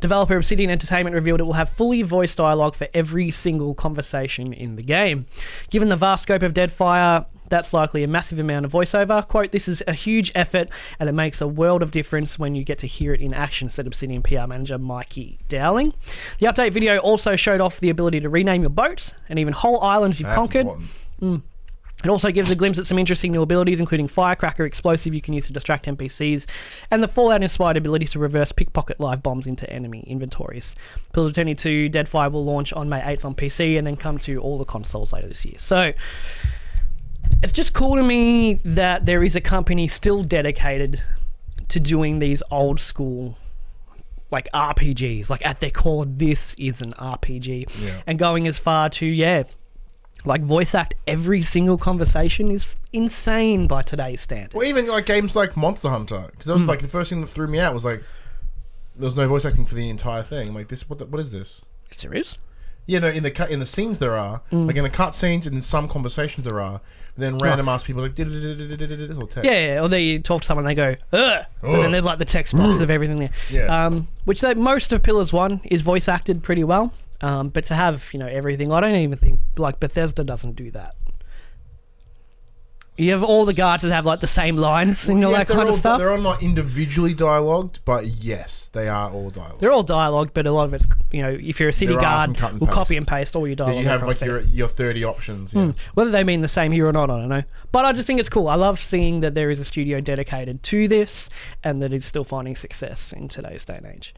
developer Obsidian Entertainment revealed it will have fully voiced dialogue for every single conversation in the game. Given the vast scope of Deadfire, that's likely a massive amount of voiceover. Quote, "This is a huge effort and it makes a world of difference when you get to hear it in action," said Obsidian PR manager Mikey Dowling. The update video also showed off the ability to rename your boats and even whole islands you've conquered. It also gives a glimpse at some interesting new abilities, including Firecracker explosive you can use to distract NPCs, and the Fallout-inspired ability to reverse pickpocket live bombs into enemy inventories. Pillars of Eternity 2 Deadfire will launch on May 8th on PC and then come to all the consoles later this year. So it's just cool to me that there is a company still dedicated to doing these old school like RPGs. Like at their core, this is an RPG. Yeah. And going as far to, like voice act every single conversation is insane by today's standards. Well, even like games like Monster Hunter, because that was like the first thing that threw me out was like there was no voice acting for the entire thing. I'm like, this, what is this? Yes, there is. Yeah, no, in the scenes there are, like in the cut scenes and in some conversations there are. But then random ass people like or text. Yeah, or they talk to someone and they go, ugh, and then there's like the text box of everything there. Yeah. Which most of Pillars 1 is voice acted pretty well. But to have, everything, I don't even think, like, Bethesda doesn't do that. You have all the guards that have, like, the same lines and all that kind of stuff. They're all not individually dialogued, but yes, they are all dialogued. They're all dialogued, but a lot of it's, if you're a city guard, we'll copy and paste all your dialogue. Yeah, you have, like, your 30 options. Yeah. Whether they mean the same here or not, I don't know. But I just think it's cool. I love seeing that there is a studio dedicated to this and that it's still finding success in today's day and age.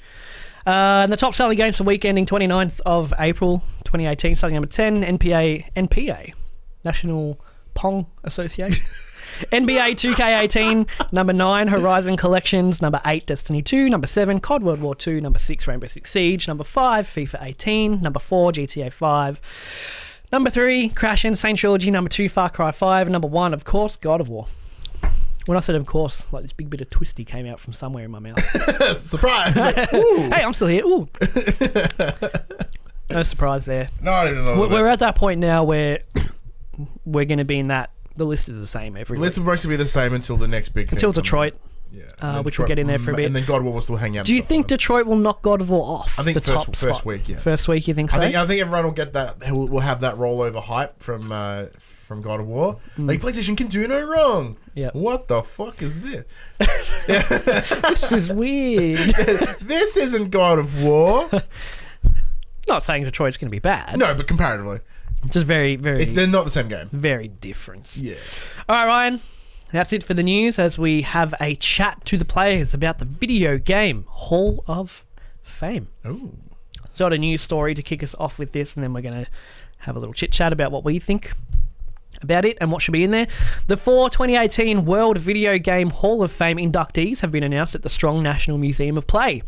And the top selling games for week ending 29th of April 2018, starting number 10, NPA, National Pong Association. NBA 2K18, number 9, Horizon Collections, number 8, Destiny 2, number 7, COD World War 2, number 6, Rainbow Six Siege, number 5, FIFA 18, number 4, GTA 5, number 3, Crash Insane Trilogy, number 2, Far Cry 5, number 1, of course, God of War. When I said of course, like this big bit of twisty came out from somewhere in my mouth. Surprise! Like, ooh. Hey, I'm still here. Ooh. No surprise there. No, I didn't know. We're at that point now where we're going to be in that. The list is the same every week. The list will mostly be the same until the next big thing. Until Detroit. Yeah. Which we'll get in there for a bit. And then God of War will still hang out. Do you think Detroit will knock God of War off? I think the top first week, yes. First week, you think so? I think everyone will get that. Will have that rollover hype from God of War. Like PlayStation can do no wrong. Yeah. What the fuck is this? This is weird. This isn't God of War. Not saying Detroit's going to be bad. No, but comparatively, Just very, very. they're not the same game. Very different. Yeah. All right, Ryan. that's it for the news as we have a chat to the players about the video game Hall of Fame. Ooh. So, got a news story to kick us off with this, and then we're going to have a little chit-chat about what we think about it and what should be in there. The 2018 World Video Game Hall of Fame inductees have been announced at the Strong National Museum of Play.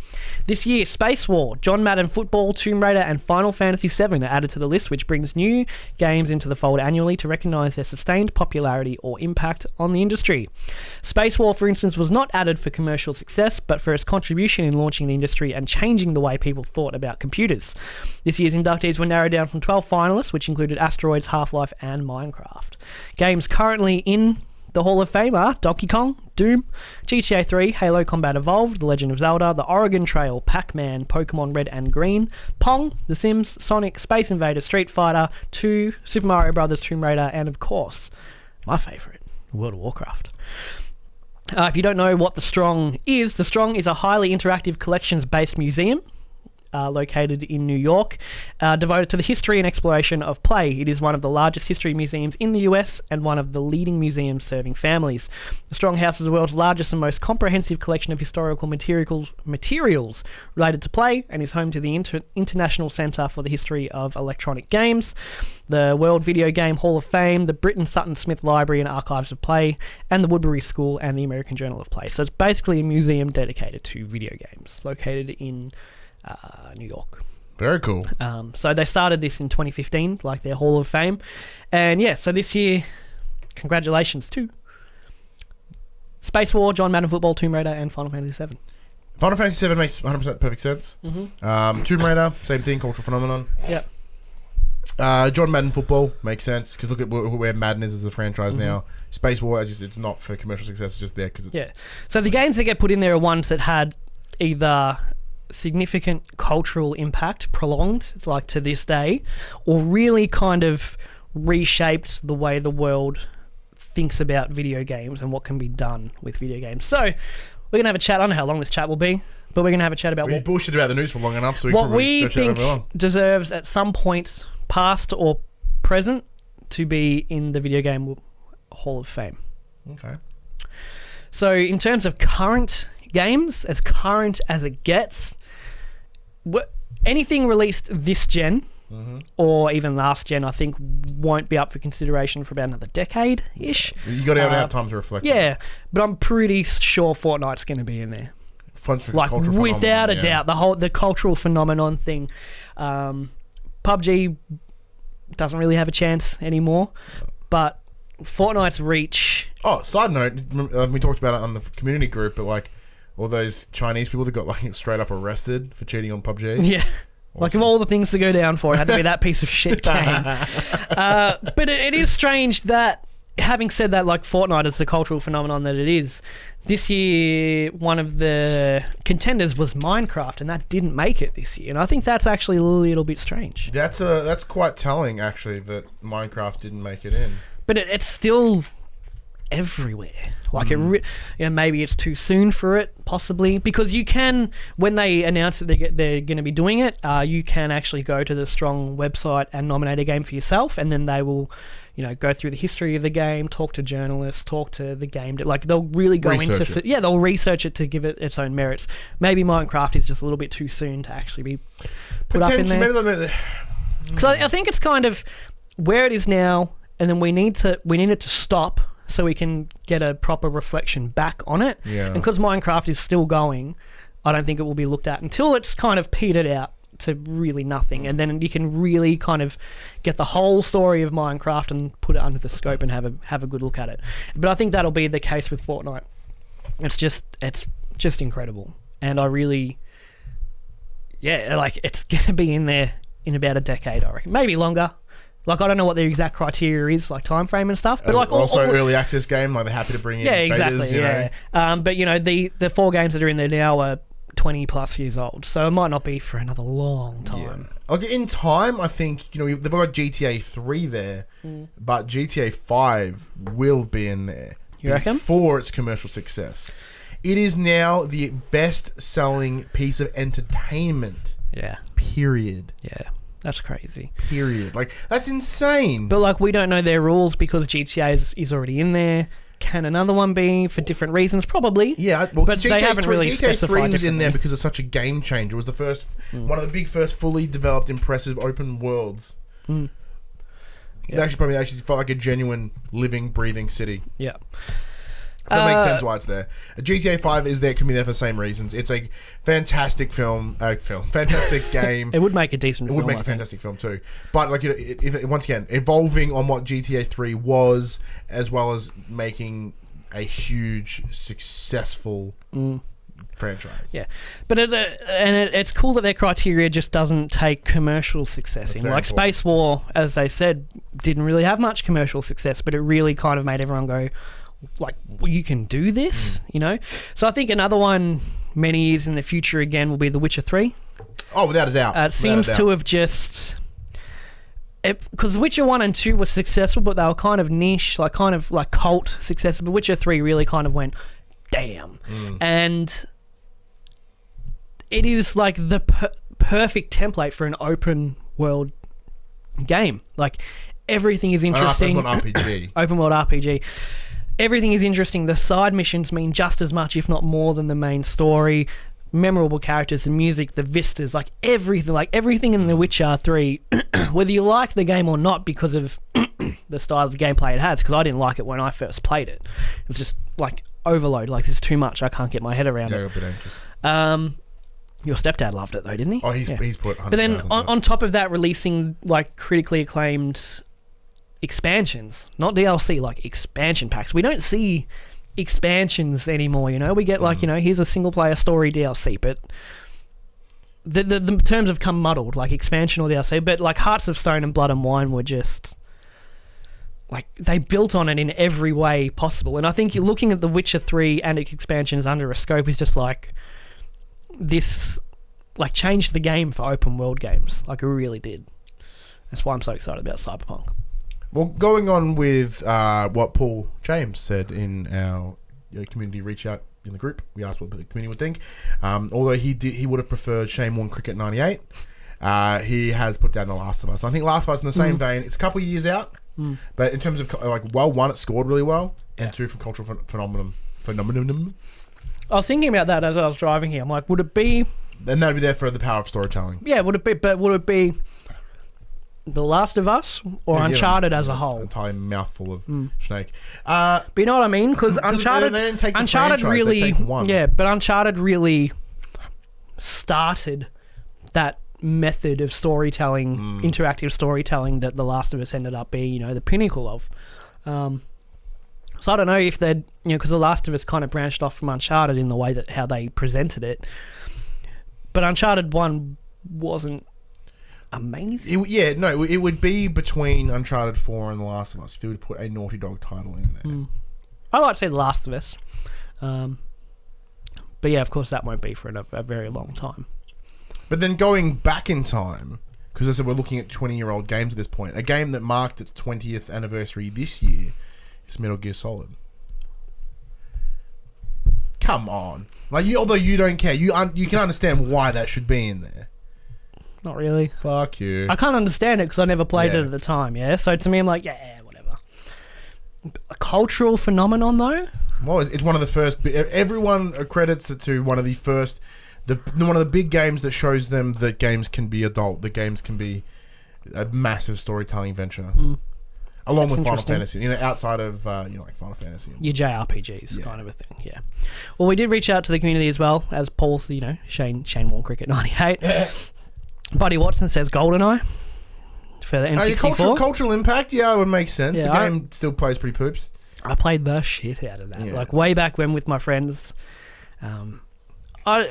This year, Space War, John Madden Football, Tomb Raider and Final Fantasy VII are added to the list, which brings new games into the fold annually to recognise their sustained popularity or impact on the industry. Space War, for instance, was not added for commercial success, but for its contribution in launching the industry and changing the way people thought about computers. This year's inductees were narrowed down from 12 finalists, which included Asteroids, Half-Life and Minecraft. Games currently in the Hall of Fame are Donkey Kong, Doom, GTA 3, Halo Combat Evolved, The Legend of Zelda, The Oregon Trail, Pac-Man, Pokemon Red and Green, Pong, The Sims, Sonic, Space Invader, Street Fighter 2, Super Mario Bros., Tomb Raider, and of course, my favourite, World of Warcraft. If you don't know what The Strong is a highly interactive collections-based museum located in New York, devoted to the history and exploration of play. It is one of the largest history museums in the US and one of the leading museums serving families. The Strong House is the world's largest and most comprehensive collection of historical materials related to play and is home to the International Centre for the History of Electronic Games, the World Video Game Hall of Fame, the Britten Sutton Smith Library and Archives of Play, and the Woodbury School and the American Journal of Play. So it's basically a museum dedicated to video games, located in New York. Very cool. So they started this in 2015, like their Hall of Fame. And yeah, so this year, congratulations to Space War, John Madden Football, Tomb Raider, and Final Fantasy VII. Final Fantasy VII makes 100% perfect sense. Mm-hmm. Tomb Raider, same thing, cultural phenomenon. Yep. John Madden Football makes sense because look at where Madden is as a franchise now. Space War, as you said, it's not for commercial success, it's just there because it's... Yeah. So the games that get put in there are ones that had either significant cultural impact, prolonged, it's like to this day, or really kind of reshaped the way the world thinks about video games and what can be done with video games. So we're going to have a chat. I don't know how long this chat will be, but we're going to have a chat about we bullshit about the news for long enough, so what we think deserves at some point, past or present, to be in the Video Game Hall of Fame. Okay. So in terms of current games, as current as it gets, anything released this gen or even last gen, I think won't be up for consideration for about another decade-ish. You got to have time to reflect. Yeah, but I'm pretty sure Fortnite's going to be in there. Like without a doubt, the cultural phenomenon thing. PUBG doesn't really have a chance anymore, but Fortnite's reach. Oh, side note, we talked about it on the community group, but like all those Chinese people that got like straight up arrested for cheating on PUBG. Yeah. Awesome. Like of all the things to go down for, it had to be that piece of shit game. But it is strange that, having said that, like Fortnite is the cultural phenomenon that it is, this year one of the contenders was Minecraft, and that didn't make it this year. And I think that's actually a little bit strange. That's quite telling, actually, that Minecraft didn't make it in. But it's still everywhere. Like maybe it's too soon for it, possibly, because you can, when they announce that they're going to be doing it, you can actually go to the Strong website and nominate a game for yourself, and then they will, go through the history of the game, talk to journalists, talk to the game, like they'll really go they'll research it to give it its own merits. Maybe Minecraft is just a little bit too soon to actually be put up in there. Because I think it's kind of where it is now, and then we need it to stop, so we can get a proper reflection back on it. Yeah. And because Minecraft is still going, I don't think it will be looked at until it's kind of petered out to really nothing. And then you can really kind of get the whole story of Minecraft and put it under the scope and have a good look at it. But I think that'll be the case with Fortnite. It's just incredible. And I really, it's going to be in there in about a decade, I reckon. Maybe longer. Like, I don't know what the exact criteria is, like time frame and stuff. But like also early access game, like they're happy to bring in. Yeah, exactly. Traders, but the 4 games that are in there now are 20 plus years old, so it might not be for another long time. Yeah. Like in time, I think they've got GTA 3 there, but GTA 5 will be in there. You reckon? Before its commercial success, it is now the best-selling piece of entertainment. Yeah. Period. Yeah. That's crazy. Period. Like, that's insane. But, like, we don't know their rules because GTA is already in there. Can another one be for different reasons? Probably. Yeah, well, but they haven't really GTA 3 specified was in there differently. because it's such a game changer. It was the first, one of the big first fully developed, impressive open worlds. Mm. It actually felt like a genuine, living, breathing city. Yeah. So it makes sense why it's there. GTA 5 is there, can be there for the same reasons. It's a fantastic fantastic game. It would make a decent It film. would make a fantastic film too. But like, once again, evolving on what GTA 3 was, as well as making a huge, successful franchise. Yeah, but it's cool that their criteria just doesn't take commercial success That's in. very Like important. Space War, as they said, didn't really have much commercial success, but it really kind of made everyone go, like, well, you can do this, you know? So I think another one many years in the future again will be The Witcher 3. Oh, without a doubt. It seems to have just... Because Witcher 1 and 2 were successful, but they were kind of niche, like kind of like cult success. But Witcher 3 really kind of went, damn. And it is like the perfect template for an open world game. Like, everything is interesting. Open world RPG. Open world RPG. Everything is interesting. The side missions mean just as much, if not more, than the main story. Memorable characters, the music, the vistas, like everything in The Witcher 3, whether you like the game or not because of the style of gameplay it has, because I didn't like it when I first played it. It was just like overload, like there's too much, I can't get my head around Yeah, it. a bit anxious. Your stepdad loved it though, didn't he? Oh, he's put 100,000 But then into it. on top of that, releasing like critically acclaimed expansions, not DLC, like expansion packs. We don't see expansions anymore, you know. We get like, you know, here's a single player story DLC, but the terms have come muddled, like expansion or DLC. But like Hearts of Stone and Blood and Wine were just like, they built on it in every way possible. And I think you're looking at The Witcher 3 and its expansions under a scope is just like, this like changed the game for open world games. Like, it really did. That's why I'm so excited about Cyberpunk. Well, going on with what Paul James said in our community reach out in the group, we asked what the community would think. Although he would have preferred Shane Warne Cricket 98, he has put down The Last of Us. And I think Last of Us in the same vein. It's a couple of years out, but in terms of like, well, one, it scored really well, and two, from cultural phenomenon. I was thinking about that as I was driving here. I'm like, would it be... And that'd be there for the power of storytelling. Yeah, would it be The Last of Us or Uncharted as a whole? Entire mouthful of snake. But you know what I mean? Because Uncharted, they didn't take the Uncharted franchise, really, they take one. yeah, but Uncharted really started that method of storytelling, interactive storytelling that The Last of Us ended up being, you know, the pinnacle of. So I don't know if they'd, you know, because The Last of Us kind of branched off from Uncharted in the way that how they presented it. But Uncharted 1 wasn't amazing. It would be between Uncharted 4 and The Last of Us if you would put a Naughty Dog title in there. I like to say The Last of Us. But yeah, of course that won't be for a very long time. But then going back in time, because as I said, we're looking at 20-year-old games at this point. A game that marked its 20th anniversary this year is Metal Gear Solid. Come on. Like, although you don't care, you can understand why that should be in there. Not really. Fuck you. I can't understand it because I never played Yeah. it at the time, yeah? So to me, I'm like, yeah, whatever. A cultural phenomenon, though? Well, it's one of the first... Everyone accredits it to one of the first... one of the big games that shows them that games can be adult, that games can be a massive storytelling venture. Along That's with Final interesting. Fantasy. You know, outside of, like Final Fantasy. Your JRPGs Yeah. kind of a thing, yeah. Well, we did reach out to the community as well, as Paul, you know, Shane Warne Cricket 98. Buddy Watson says GoldenEye for the N64. Cultural impact, yeah, it would make sense. Yeah, The game still plays pretty poops. I played the shit out of that. Yeah. Like, way back when with my friends. I'm not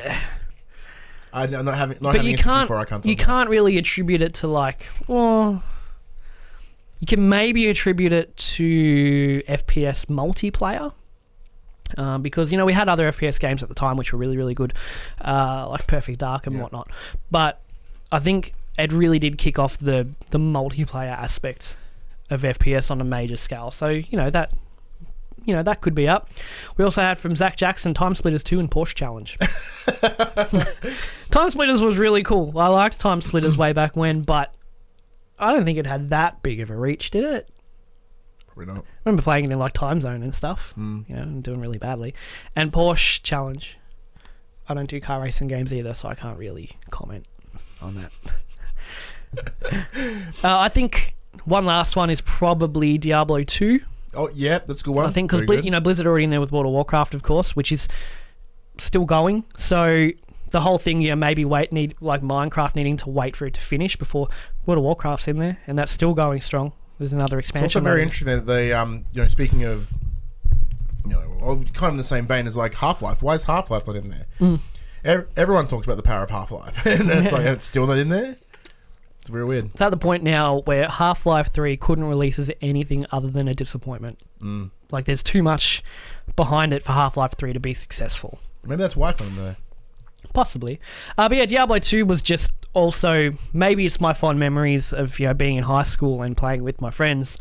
having But you N64, I can't you talk about. can't really attribute it to, like, well... You can maybe attribute it to FPS multiplayer. Because, you know, we had other FPS games at the time which were really, really good. Like Perfect Dark and whatnot. But I think it really did kick off the multiplayer aspect of FPS on a major scale. So, you know, that could be up. We also had from Zach Jackson, Time Splitters 2 and Porsche Challenge. Time Splitters was really cool. I liked Time Splitters way back when, but I don't think it had that big of a reach, did it? Probably not. I remember playing it in like Time Zone and stuff, and doing really badly. And Porsche Challenge. I don't do car racing games either, so I can't really comment on that. I think one last one is probably Diablo 2. Oh, yeah, that's a good one. I think because Blizzard are already in there with World of Warcraft, of course, which is still going. So the whole thing, maybe need like Minecraft needing to wait for it to finish before World of Warcraft's in there, and that's still going strong. There's another expansion. It's also very interesting that they, speaking of, kind of in the same vein as like Half-Life. Why is Half-Life not in there? Everyone talks about the power of Half-Life, and it's still not in there. It's very weird. It's at the point now where Half-Life 3 couldn't release as anything other than a disappointment. Like, there's too much behind it for Half-Life 3 to be successful. Maybe that's why it's not in there. Possibly. But yeah, Diablo 2 was just also, maybe it's my fond memories of, being in high school and playing with my friends,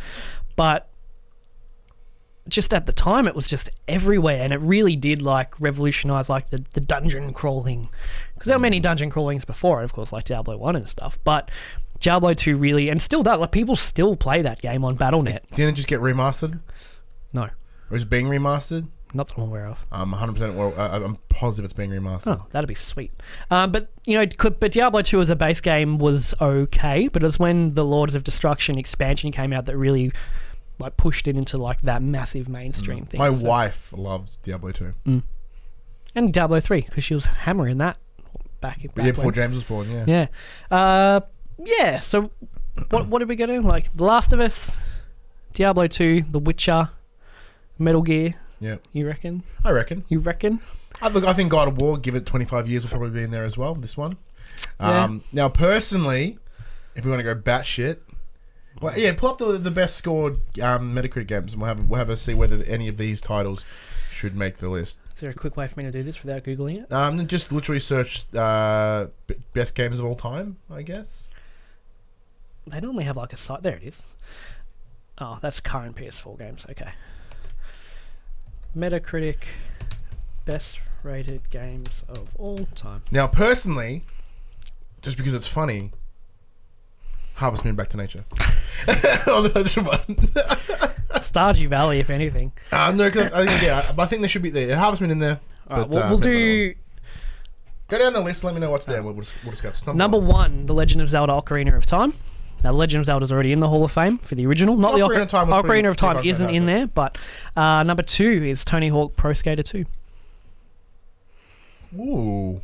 but just at the time it was just everywhere, and it really did like revolutionize like the dungeon crawling, because there were many dungeon crawlings before it, of course, like Diablo 1 and stuff, but Diablo 2 really, and still does, like people still play that game on Battle.net. Didn't it just get remastered? No. Or is it being remastered? Not that I'm aware of. I'm 100%. Well, I'm positive it's being remastered. Oh, that'd be sweet. But Diablo 2 as a base game was okay. But it was when the Lords of Destruction expansion came out that really like pushed it into like that massive mainstream thing. My wife loves Diablo 2. And Diablo 3 because she was hammering that back before James was born. Yeah. Yeah. So what did we go to? Like The Last of Us, Diablo 2, The Witcher, Metal Gear. Yeah. You reckon? I reckon. You reckon? I think God of War, give it 25 years, will probably be in there as well, this one. Yeah. Now, personally, if we want to go batshit, well, yeah, pull up the best scored Metacritic games, and we'll have a see whether any of these titles should make the list. Is there a quick way for me to do this without Googling it? Just literally search best games of all time, I guess. They normally have like a site. There it is. Oh, that's current PS4 games. Okay. Metacritic best rated games of all time. Now, personally, just because it's funny, Harvest Moon: Back to Nature. On the other one. Stardew Valley, if anything. No, cause I think there should be there. Harvest Moon in there. All right, we'll do. Go down the list. Let me know what's there. We'll discuss. Number 1, The Legend of Zelda: Ocarina of Time. Now, The Legend of Zelda is already in the Hall of Fame for the original. Not Ocarina of Time. Ocarina of Time isn't in there, but number 2 is Tony Hawk Pro Skater 2. Ooh.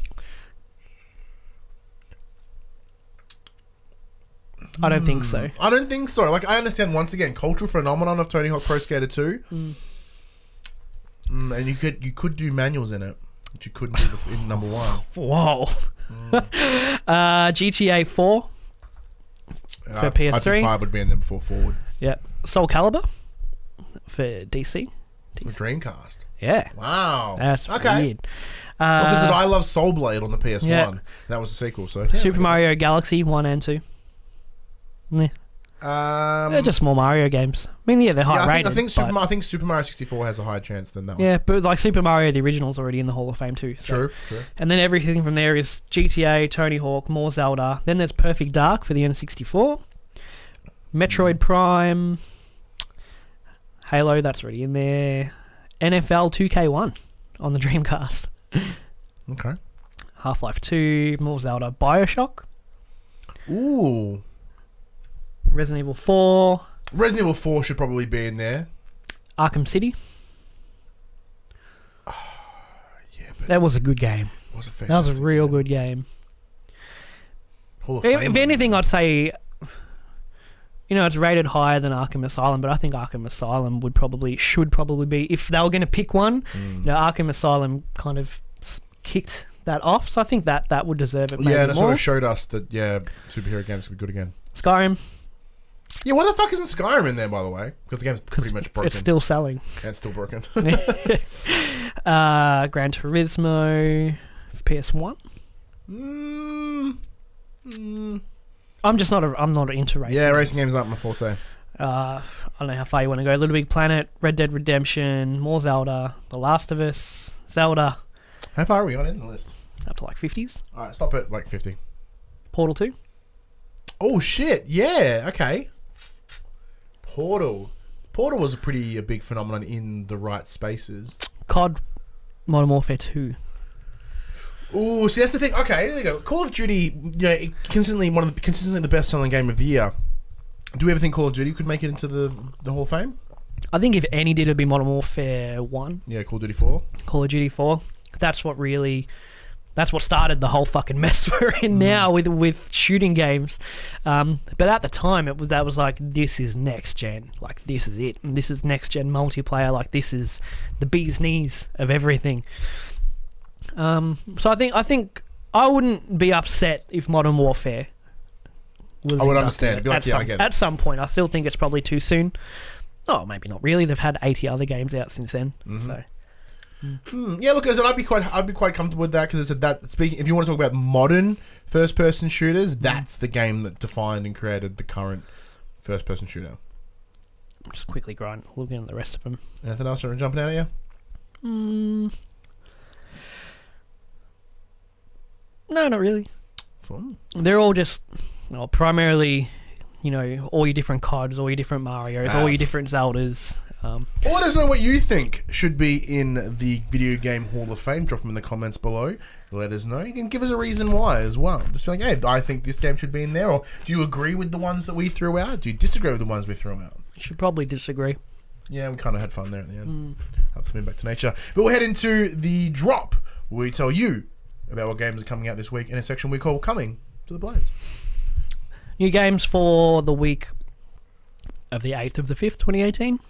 I don't think so. I don't think so. Like, I understand, once again, cultural phenomenon of Tony Hawk Pro Skater 2. And you could do manuals in it, which you couldn't do in number 1. Whoa. GTA 4. For PS3. I think 5 would be in there before 4 would. Yeah. Soul Calibur for DC. The Dreamcast. Yeah. Wow. That's weird. Because I love Soul Blade on the PS1. Yeah. That was a sequel. So Super Mario Galaxy 1 and 2. Yeah. They're just more Mario games. I mean, yeah, they're high rated. I think Super Mario 64 has a higher chance than that one. Yeah, but like Super Mario, the original's already in the Hall of Fame too. So. True. And then everything from there is GTA, Tony Hawk, more Zelda. Then there's Perfect Dark for the N64. Metroid Prime. Halo, that's already in there. NFL 2K1 on the Dreamcast. Okay. Half-Life 2, more Zelda. Bioshock. Ooh. Resident Evil 4. Resident Evil 4 should probably be in there. Arkham City. Yeah, but that was a good game. That was a real good game. Hall of Fame. If anything, I'd say, it's rated higher than Arkham Asylum, but I think Arkham Asylum should probably be, if they were going to pick one, Arkham Asylum kind of kicked that off, so I think that would deserve it. Yeah, and it sort of showed us that superhero games could be good again. Skyrim. Yeah, why the fuck isn't Skyrim in there, by the way? Because the game's pretty much broken. It's still selling. Yeah, it's still broken. Gran Turismo for PS1. I'm not into racing. Yeah, racing games aren't my forte. I don't know how far you want to go. Little Big Planet, Red Dead Redemption, more Zelda, The Last of Us, Zelda. How far are we on in the list? Up to like 50s. Alright, stop at like 50. Portal 2. Oh shit, yeah, okay. Portal Portal was a big phenomenon in the right spaces. COD Modern Warfare 2. Ooh, see, that's the thing. Okay, there you go. Call of Duty, consistently the best-selling game of the year. Do we ever think Call of Duty could make it into the Hall of Fame? I think if any did, it'd be Modern Warfare 1. Yeah, Call of Duty 4. Call of Duty 4. That's what started the whole fucking mess we're in now with shooting games. But at the time, that was like, this is next gen. Like, this is it. And this is next gen multiplayer. Like, this is the bee's knees of everything. So I think I wouldn't be upset if Modern Warfare was. I would understand. I get it. At some point, I still think it's probably too soon. Oh, maybe not really. They've had 80 other games out since then. So. Yeah, look, I'd be quite comfortable with that because if you want to talk about modern first-person shooters, that's the game that defined and created the current first-person shooter. Just quickly looking at the rest of them. Anything else jumping out at you? No, not really. Fun. They're all just primarily, all your different CODs, all your different Marios, all your different Zeldas. Well, let us know what you think should be in the Video Game Hall of Fame. Drop them in the comments below. Let us know. You can give us a reason why as well. Just be like, hey, I think this game should be in there. Or do you agree with the ones that we threw out? Do you disagree with the ones we threw out? You should probably disagree. Yeah, we kind of had fun there at the end. Have to spin back to nature. But we'll head into the drop where we tell you about what games are coming out this week in a section we call Coming to the Players. New games for the week of the 8th of the 5th, 2018.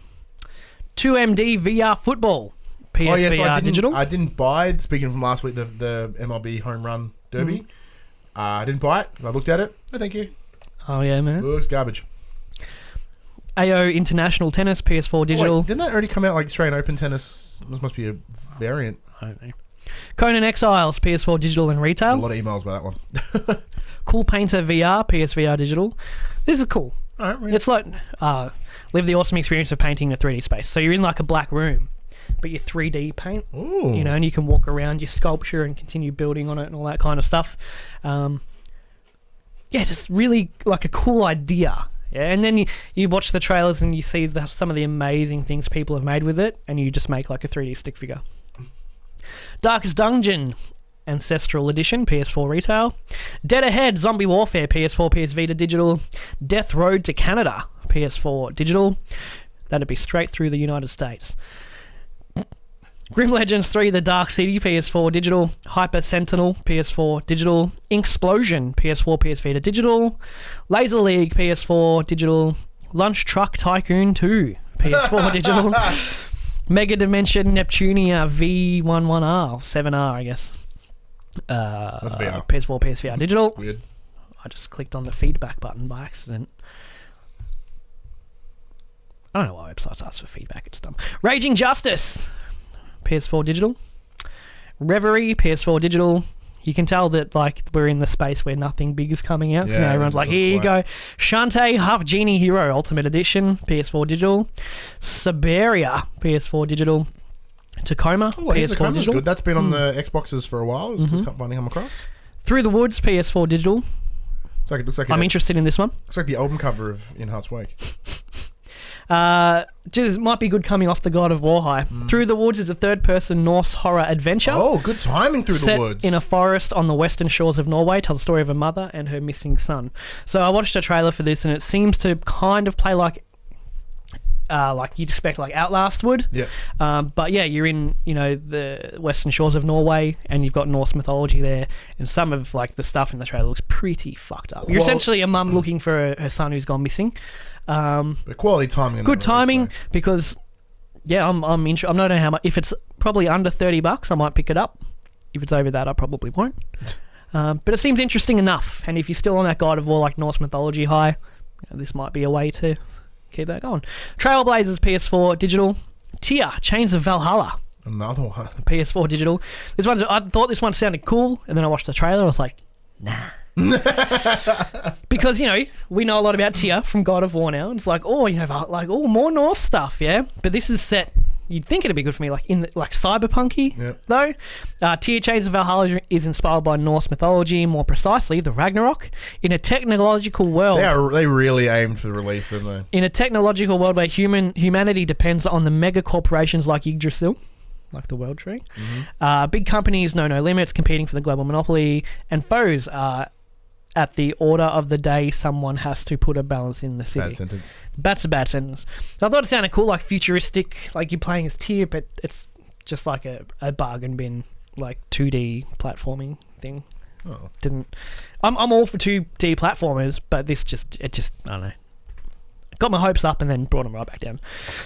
2MD VR Football. PSVR Digital. I didn't buy, speaking from last week, the MLB Home Run Derby. I didn't buy it. I looked at it. No, thank you. Oh, yeah, man. It looks garbage. AO International Tennis, PS4 Digital. Wait, didn't that already come out like Australian Open Tennis? This must be a variant. I don't know. Conan Exiles, PS4 Digital and Retail. A lot of emails about that one. Cool Painter VR, PSVR Digital. This is cool. All right, it's like live the awesome experience of painting a 3D space. So you're in like a black room, but you 3D paint. Ooh. And you can walk around your sculpture and continue building on it and all that kind of stuff. Just really like a cool idea. Yeah, and then you watch the trailers and you see some of the amazing things people have made with it, and you just make like a 3D stick figure. Darkest Dungeon Ancestral Edition, PS4 Retail. Dead Ahead Zombie Warfare, PS4, PS Vita Digital. Death Road to Canada, PS4 Digital. That'd be straight through the United States. Grim Legends 3 The Dark City, PS4 Digital. Hyper Sentinel, PS4 Digital. Inksplosion, PS4, PS Vita Digital. Laser League, PS4 Digital. Lunch Truck Tycoon 2, PS4 Digital. Mega Dimension Neptunia V11R, 7R, I guess. That's VR. PS4, PSVR Digital. Weird. I just clicked on the feedback button by accident. I don't know why websites ask for feedback, it's dumb. Raging Justice, PS4 Digital. Reverie, PS4 Digital. You can tell that like we're in the space where nothing big is coming out. Yeah, everyone's like, here you go. Shantae Half Genie Hero Ultimate Edition, PS4 Digital. Siberia, PS4 Digital. Tacoma, PS4 Digital. Good. That's been on the Xboxes for a while. It's just finding them across. Through the Woods, PS4 Digital. I'm interested in this one. Looks like the album cover of In Heart's Wake. Just might be good coming off the God of War high. Through the Woods is a third-person Norse horror adventure. Oh, good timing. Through the Woods. Set in a forest on the western shores of Norway, tells the story of a mother and her missing son. So I watched a trailer for this, and it seems to kind of play like you'd expect, like Outlast would. Yeah. But yeah, you're in the western shores of Norway, and you've got Norse mythology there, and some of like the stuff in the trailer looks pretty fucked up. You're essentially a mum looking for her son who's gone missing. But quality timing. Good timing because I'm interested. I don't know how much. If it's probably under $30, I might pick it up. If it's over that, I probably won't. But it seems interesting enough. And if you're still on that God of War like Norse mythology high, this might be a way to keep that going. Trailblazers PS4 Digital. Tyr Chains of Valhalla. Another one. PS4 Digital. I thought this one sounded cool, and then I watched the trailer. I was like, nah. Because we know a lot about Tyr from God of War now. And it's like, more Norse stuff, yeah. But this is set you'd think it'd be good for me, like like cyberpunky. Yep. Though, Tier Chains of Valhalla is inspired by Norse mythology, more precisely the Ragnarok, in a technological world. They really aimed for the release, didn't they? In a technological world where humanity depends on the mega corporations like Yggdrasil, like the World Tree. Big companies know no limits, competing for the global monopoly, and foes are at the order of the day. Someone has to put a balance in the city. Bad sentence. That's a bad sentence. So I thought it sounded cool, like futuristic, like you're playing as Tyr, but it's just like a bargain bin, like 2D platforming thing. Oh. I'm all for 2D platformers, but this just I don't know. Got my hopes up and then brought them right back down.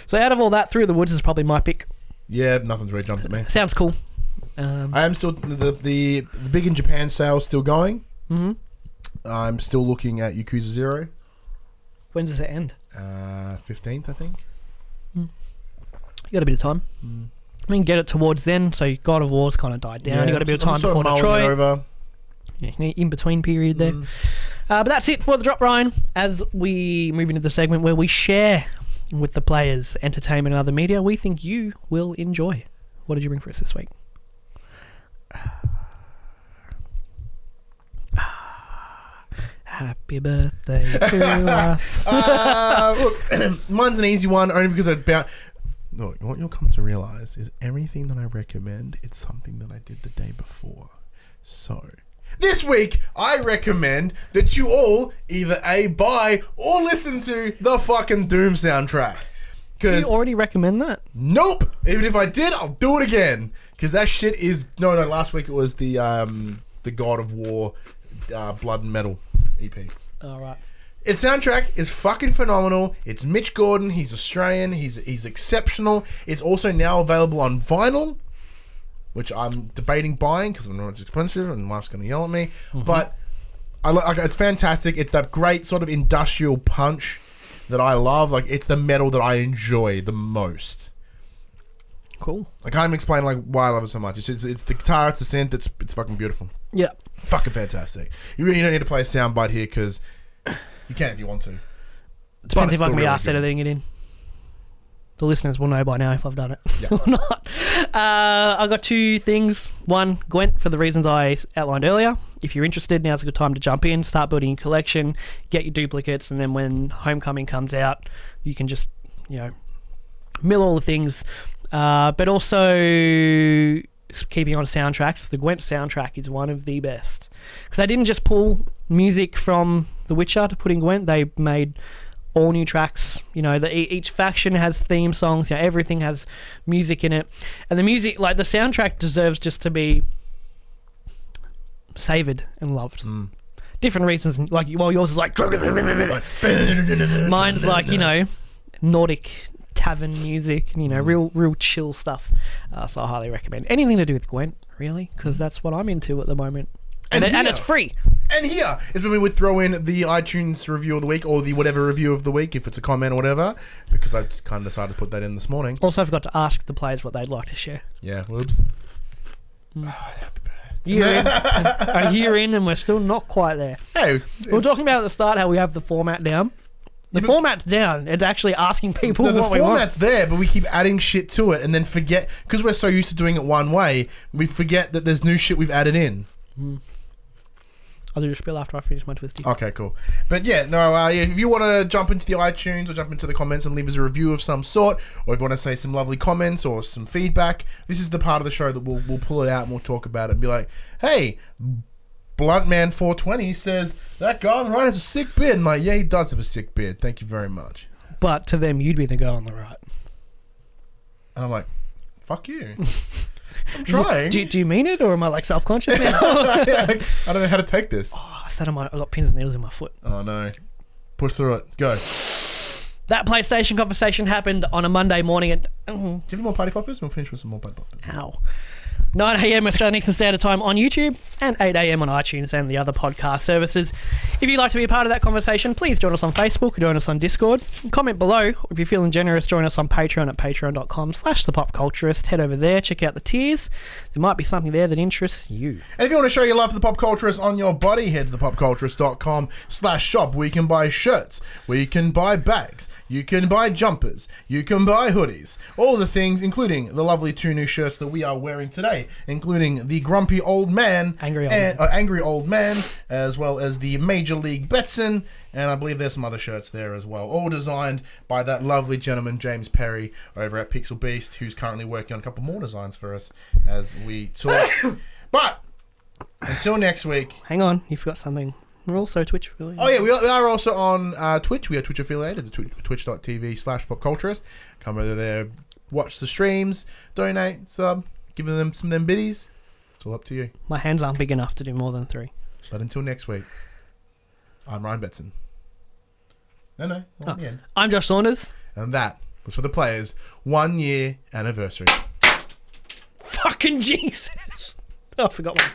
So out of all that, Through the Woods is probably my pick. Yeah, nothing's really jumped at me. Sounds cool. I am still the Big in Japan sale's still going. Mm-hmm. I'm still looking at Yakuza 0. When does it end? 15th, I think. You got a bit of time. I mean, get it towards then, so God of War's kind of died down. You got a bit of time before Detroit. Over. Yeah, in between period there. But that's it for the drop, Ryan. As we move into the segment where we share with the players entertainment and other media we think you will enjoy. What did you bring for us this week? Happy birthday to us. Look, mine's an easy one, only because no, what you'll come to realise is everything that I recommend, it's something that I did the day before. So, this week, I recommend that you all either buy or listen to the fucking Doom soundtrack. Did you already recommend that? Nope! Even if I did, I'll do it again. Because that shit is... No, last week it was the God of War Blood and Metal EP. Alright. Its soundtrack is fucking phenomenal. It's Mitch Gordon. He's Australian. He's exceptional. It's also now available on vinyl, which I'm debating buying because I know it's expensive and my wife's going to yell at me. But it's fantastic. It's that great sort of industrial punch that I love. Like, it's the metal that I enjoy the most. Cool. I can't even explain why I love it so much. It's the guitar, it's the synth. It's fucking beautiful. Yeah. Fucking fantastic. You really don't need to play a soundbite here because you can if you want to. Depends if I can be asked editing it in. The listeners will know by now if I've done it or not. I got two things. One, Gwent, for the reasons I outlined earlier. If you're interested, now's a good time to jump in, start building your collection, get your duplicates, and then when Homecoming comes out, you can just, mill all the things. But also, keeping on soundtracks, the Gwent soundtrack is one of the best. Because they didn't just pull music from The Witcher to put in Gwent, they made all new tracks. Each faction has theme songs, everything has music in it. And the music, the soundtrack deserves just to be savoured and loved. Different reasons, yours is like mine's like, Nordic tavern music, real chill stuff. So I highly recommend anything to do with Gwent, really, because that's what I'm into at the moment. And it's free. And here is when we would throw in the iTunes review of the week or the whatever review of the week, if it's a comment or whatever, because I just kind of decided to put that in this morning. Also, I forgot to ask the players what they'd like to share. Yeah, whoops. Happy birthday. A year in and we're still not quite there. Hey, we were talking about at the start how we have the format down. The format's down. It's actually asking people what we want. The format's there, but we keep adding shit to it and then forget, because we're so used to doing it one way, we forget that there's new shit we've added in. I'll do a spill after I finish my twisty. Okay, cool. But if you want to jump into the iTunes or jump into the comments and leave us a review of some sort, or if you want to say some lovely comments or some feedback, this is the part of the show that we'll pull it out and we'll talk about it and be like, hey, Bluntman420 says, that guy on the right has a sick beard. I'm like, yeah, he does have a sick beard. Thank you very much. But to them, you'd be the guy on the right. And I'm like, fuck you. I'm trying. Do you mean it, or am I self-conscious now? I don't know how to take this. I got pins and needles in my foot. Oh no. Push through it. Go. That PlayStation conversation happened on a Monday morning at... Do you have any more party poppers? We'll finish with some more party poppers. Ow. 9 a.m. Australian Eastern Standard Time on YouTube and 8 a.m. on iTunes and the other podcast services. If you'd like to be a part of that conversation, please join us on Facebook or join us on Discord. Comment below. Or if you're feeling generous, join us on Patreon at patreon.com/thepopculturist. Head over there, check out the tiers. There might be something there that interests you. And if you want to show your love for the Pop Culturist on your body, head to thepopculturist.com/shop where you can buy shirts, where you can buy bags. You can buy jumpers. You can buy hoodies. All the things, including the lovely 2 new shirts that we are wearing today, including the Grumpy Old Man. Angry Old Man, as well as the Major League Betson. And I believe there's some other shirts there as well. All designed by that lovely gentleman, James Perry, over at Pixel Beast, who's currently working on a couple more designs for us as we talk. But until next week. Hang on, you forgot something. We're also Twitch affiliated. Oh, yeah, we are also on Twitch. We are Twitch affiliated, twitch.tv/popculturist. Come over there, watch the streams, donate, sub, give them some of them biddies. It's all up to you. My hands aren't big enough to do more than 3. But until next week, I'm Ryan Betson. No, not the end. I'm Josh Saunders. And that was for the players' 1 year anniversary. Fucking Jesus. Oh, I forgot one.